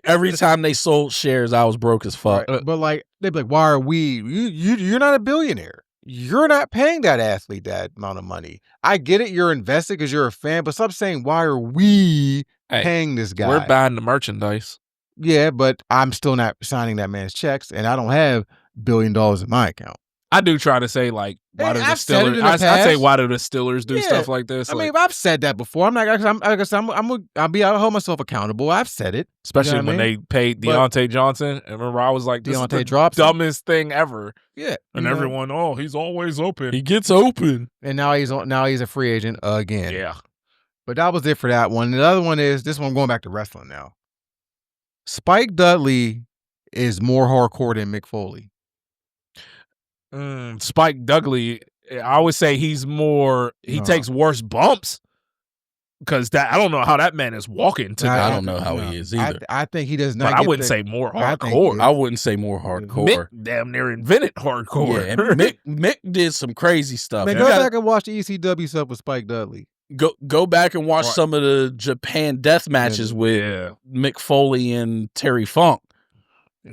Every time they sold shares, I was broke as fuck. Right. But like they'd be like, why are we? You're not a billionaire. You're not paying that athlete that amount of money. I get it. You're invested because you're a fan, but stop saying, why are we Hey, paying this guy? We're buying the merchandise. Yeah, but I'm still not signing that man's checks, and I don't have $1 billion in my account. I do try to say like, why Hey, do the I've said it Steelers? in the I say past. why do the Steelers do Yeah. stuff like this? I Like, mean, I've said that before. I'm not. I'll hold myself accountable. I've said it. especially you know what when I they paid But- Deontay Johnson. And remember, I was like, this is Deontay the drops him. dumbest thing ever. Yeah, And you know? everyone, oh, he's always open. He gets open. And now he's a free agent again. Yeah. But that was it for that one. The other one is this one. I'm going back to wrestling now. Spike Dudley is more hardcore than Mick Foley. Spike Dudley, I always say he No. takes worse bumps because that I don't know how that man is walking to I that. don't know how he is either. I think he does not. But I get wouldn't the- say more I think hardcore. I wouldn't say more hardcore. Mick damn near invented hardcore. Yeah, and Mick did some crazy stuff. Man, You go gotta back and watch the ECW stuff with Spike Dudley. go back and watch Right. some of the Japan death matches with Yeah. Mick Foley and Terry Funk.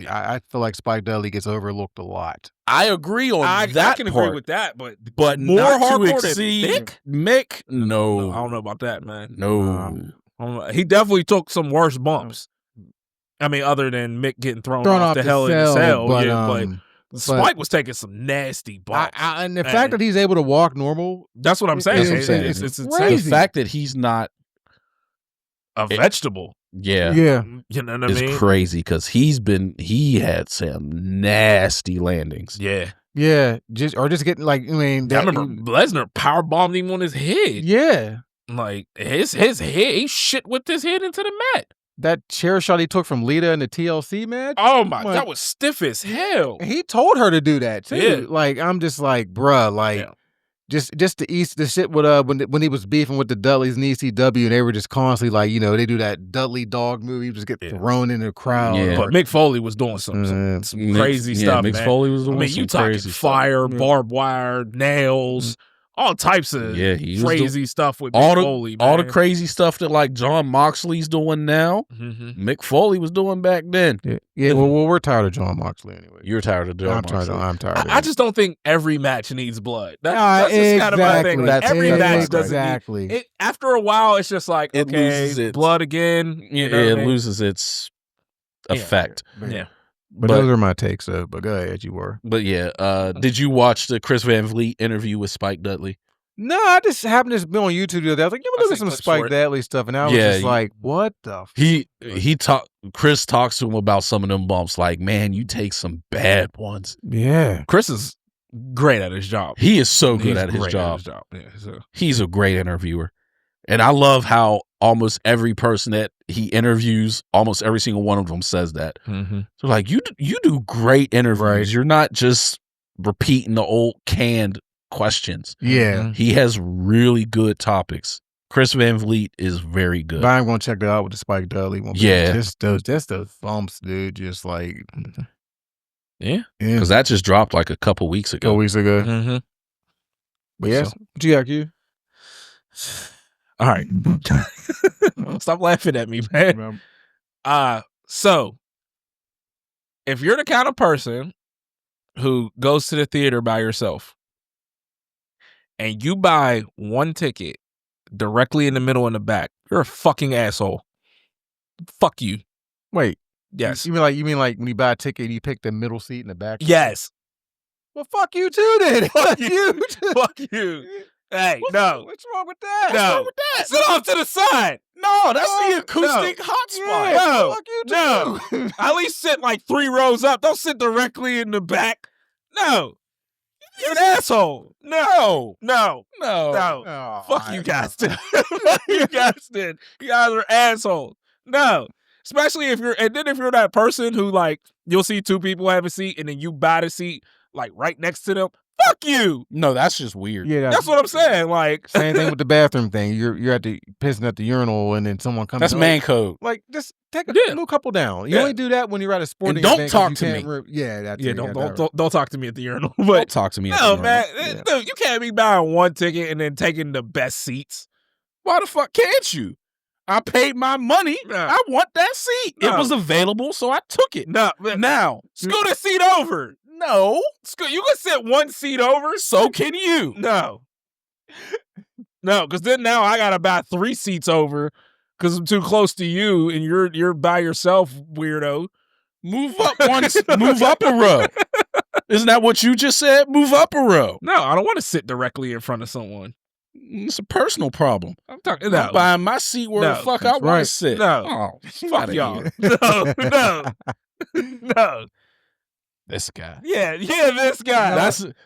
I feel like Spike Dudley gets overlooked a lot. I agree on that I can part, agree with that, but more not to hardcore exceed than Mick. No, I don't know about that, man. No, He definitely took some worse bumps. I mean, other than Mick getting thrown off the hell in the cell, but Spike was taking some nasty bumps. And the fact that he's able to walk normal, that's what I'm saying. It's It's the fact that he's not a vegetable. Yeah. You know what I mean? It's crazy because he had some nasty landings. Yeah, just getting like, I mean, I remember Lesnar power bombed him on his head. Yeah, like his head, he shit whipped his head into the mat. That chair shot he took from Lita in the TLC match. Oh my, that was stiff as hell. He told her to do that too. Yeah. Like, I'm just like, bruh, like. Just the shit with when he was beefing with the Dudleys in ECW, and they were just constantly like, you know, they do that Dudley dog movie, just get thrown in the crowd. Yeah. But Mick Foley was doing some crazy stuff. Mick Foley was doing some you talking crazy fire, stuff. barbed wire, nails, all types of crazy stuff with Mick Foley. All the crazy stuff that like John Moxley's doing now, Mick Foley was doing back then. Yeah. Well, we're tired of John Moxley anyway. You're tired of John Moxley. I'm tired. I just don't think every match needs blood. That's just kind of my thing. Like, every match doesn't need it. After a while, it's just like, it loses its blood again. It loses its effect. Yeah. But those are my takes, though. But go ahead, you were. But yeah, did you watch the Chris Van Vliet interview with Spike Dudley? No, I just happened to be on YouTube the other day. I was like, look at some Spike Dudley stuff, and I was just like, what the? Chris talks to him about some of them bumps. Like, man, you take some bad ones. Yeah, Chris is great at his job. He is so good at his job. Yeah, he's a great interviewer, and I love how almost every person that he interviews, almost every single one of them says that. So, like, you do great interviews. Right. You're not just repeating the old canned questions. Yeah. He has really good topics. Chris Van Vliet is very good. But I'm going to check that out with the Spike Dudley one. Yeah. Just those bumps, dude. Just like. Yeah. Because that just dropped like a couple weeks ago. But yes. What you got, Q? All right. Stop laughing at me, man. So, if you're the kind of person who goes to the theater by yourself, and you buy one ticket directly in the middle and the back, you're a fucking asshole. Fuck you. Wait. Yes. You mean like when you buy a ticket and you pick the middle seat in the back? Yes. Well, fuck you too, then. Fuck you. Fuck you. Hey, no. What's wrong with that? No. What's wrong with that? Sit off to the side. No, that's the acoustic hotspot. No. Fuck you too. No. At least sit like 3 rows up. Don't sit directly in the back. No. You're an asshole. No. Oh, Fuck you guys. Fuck you guys then. You guys are assholes. No. Especially if you're that person who, like, you'll see 2 people have a seat and then you buy the seat like right next to them. Fuck you. No, that's just weird. Yeah, that's what I'm saying. Like, same thing with the bathroom thing. You're pissing at the urinal and then someone comes. That's man code. Like, just take a couple down. You only do that when you're at a sporting and don't event. Talk to me. Don't talk to me at the urinal. But don't talk to me. No, man. Dude, you can't be buying one ticket and then taking the best seats. Why the fuck can't you? I paid my money. No. I want that seat. No. It was available, so I took it. No, now scoot a seat over. No, you can sit one seat over. So can you? No, because then now I gotta buy 3 seats over because I'm too close to you and you're by yourself, weirdo. Move up move up a row. Isn't that what you just said? Move up a row. No, I don't want to sit directly in front of someone. It's a personal problem. I'm talking. I'm buying my seat where the fuck I want to sit. No, fuck y'all. No. This guy. Yeah, this guy.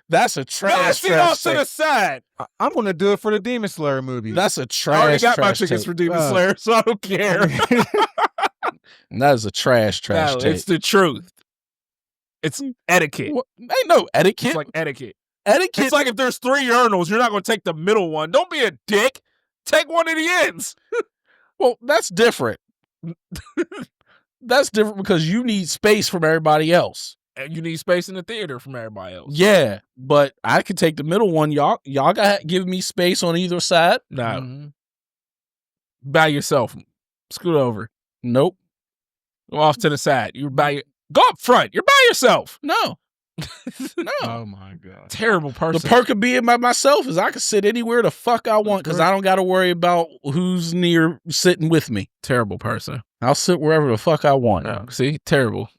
That's a trash. Sit off to the side. I'm gonna do it for the Demon Slayer movie. That's a trash. I already got my tickets for Demon Slayer, so I don't care. That is a trash. No, it's the truth. It's etiquette. Ain't no etiquette. It's like etiquette. Etiquette. It's like if there's 3 urinals, you're not going to take the middle one. Don't be a dick. Take one of the ends. Well, that's different. That's different because you need space from everybody else. And you need space in the theater from everybody else. Yeah, but I could take the middle one. Y'all got to give me space on either side. No. By yourself. Scoot over. Nope. Go off to the side. You're by your... Go up front. You're by yourself. No. Oh my god. Terrible person. The perk of being by myself is I can sit anywhere the fuck I want because I don't got to worry about who's near sitting with me. Terrible person. I'll sit wherever the fuck I want. No, see, terrible.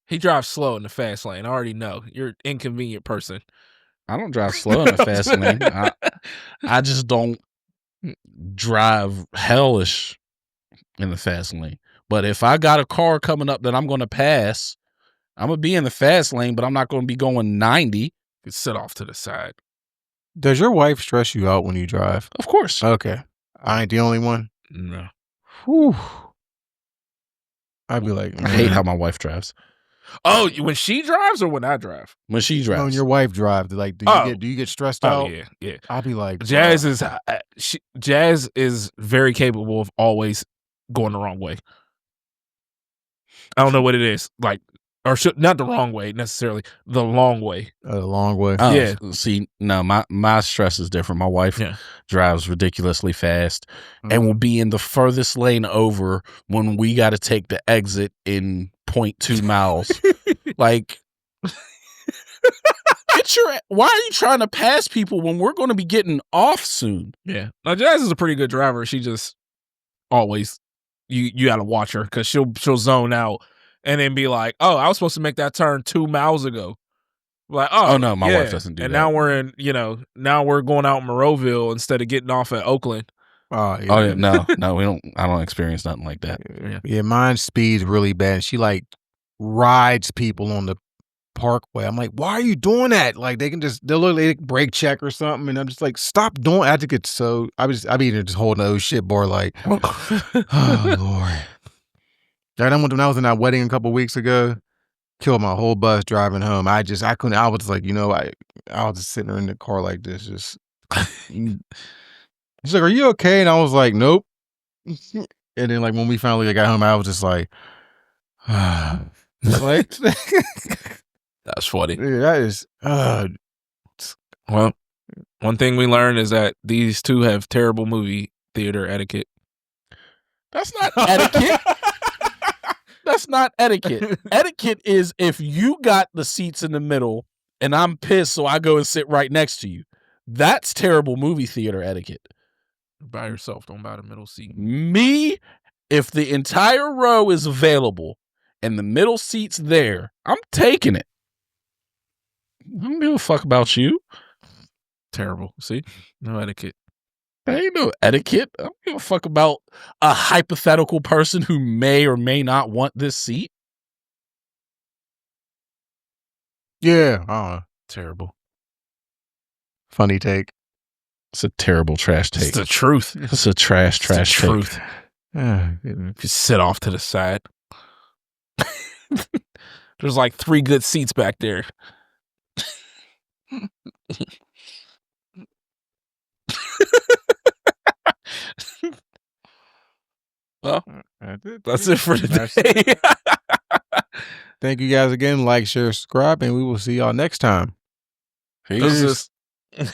He drives slow in the fast lane. I already know. You're an inconvenient person. I don't drive slow in the fast lane. I just don't drive hellish in the fast lane. But if I got a car coming up that I'm going to pass, I'm going to be in the fast lane, but I'm not going to be going 90. You sit off to the side. Does your wife stress you out when you drive? Of course. Okay. I ain't the only one. No. Whew. I'd be like, I hate how my wife drives. Oh, when she drives or when I drive? When she drives. when your wife drives, like, do you get stressed Oh, out? yeah. I'll be like, Jazz is very capable of always going the wrong way. I don't know what it is. Like, or not the wrong way necessarily, the long way. a long way. Oh, Yeah. See, no, my stress is different. My wife drives ridiculously fast and will be in the furthest lane over when we got to take the exit in 0.2 miles. Like, why are you trying to pass people when we're going to be getting off soon? Yeah. Now Jazz is a pretty good driver. She just always you got to watch her because she'll zone out and then be like, "Oh, I was supposed to make that turn 2 miles ago." Like, oh no, my wife doesn't do and that. And now we're in, now we're going out in Monroeville instead of getting off at Oakland. Yeah. Oh yeah, no, we don't. I don't experience nothing like that. Yeah, mine speeds really bad. She like rides people on the parkway. I'm like, why are you doing that? Like they'll literally brake check or something, and I'm just like, stop doing. I think it's so. I be just holding those shit bar like, oh Lord. When I was in that wedding a couple weeks ago, killed my whole bus driving home. I couldn't. I was just like, I was just sitting there in the car like this, just. She's like, "Are you okay?" And I was like, "Nope." And then, like when we finally got home, I was just like, like, That's funny. yeah, that is. Well, one thing we learned is that these two have terrible movie theater etiquette. That's not etiquette. That's not etiquette. Etiquette is if you got the seats in the middle and I'm pissed, so I go and sit right next to you. That's terrible movie theater etiquette. By yourself, don't buy the middle seat. Me, if the entire row is available and the middle seat's there, I'm taking it. I don't give a fuck about you. Terrible. See? No etiquette. There ain't no etiquette. I don't give a fuck about a hypothetical person who may or may not want this seat. Yeah. Terrible. Funny take. It's a terrible trash take. It's the truth. It's a trash take. Truth. Just sit off to the side. There's like 3 good seats back there. Well, that's it for today. Thank you guys again. Like, share, subscribe, and we will see y'all next time. Peace. Peace.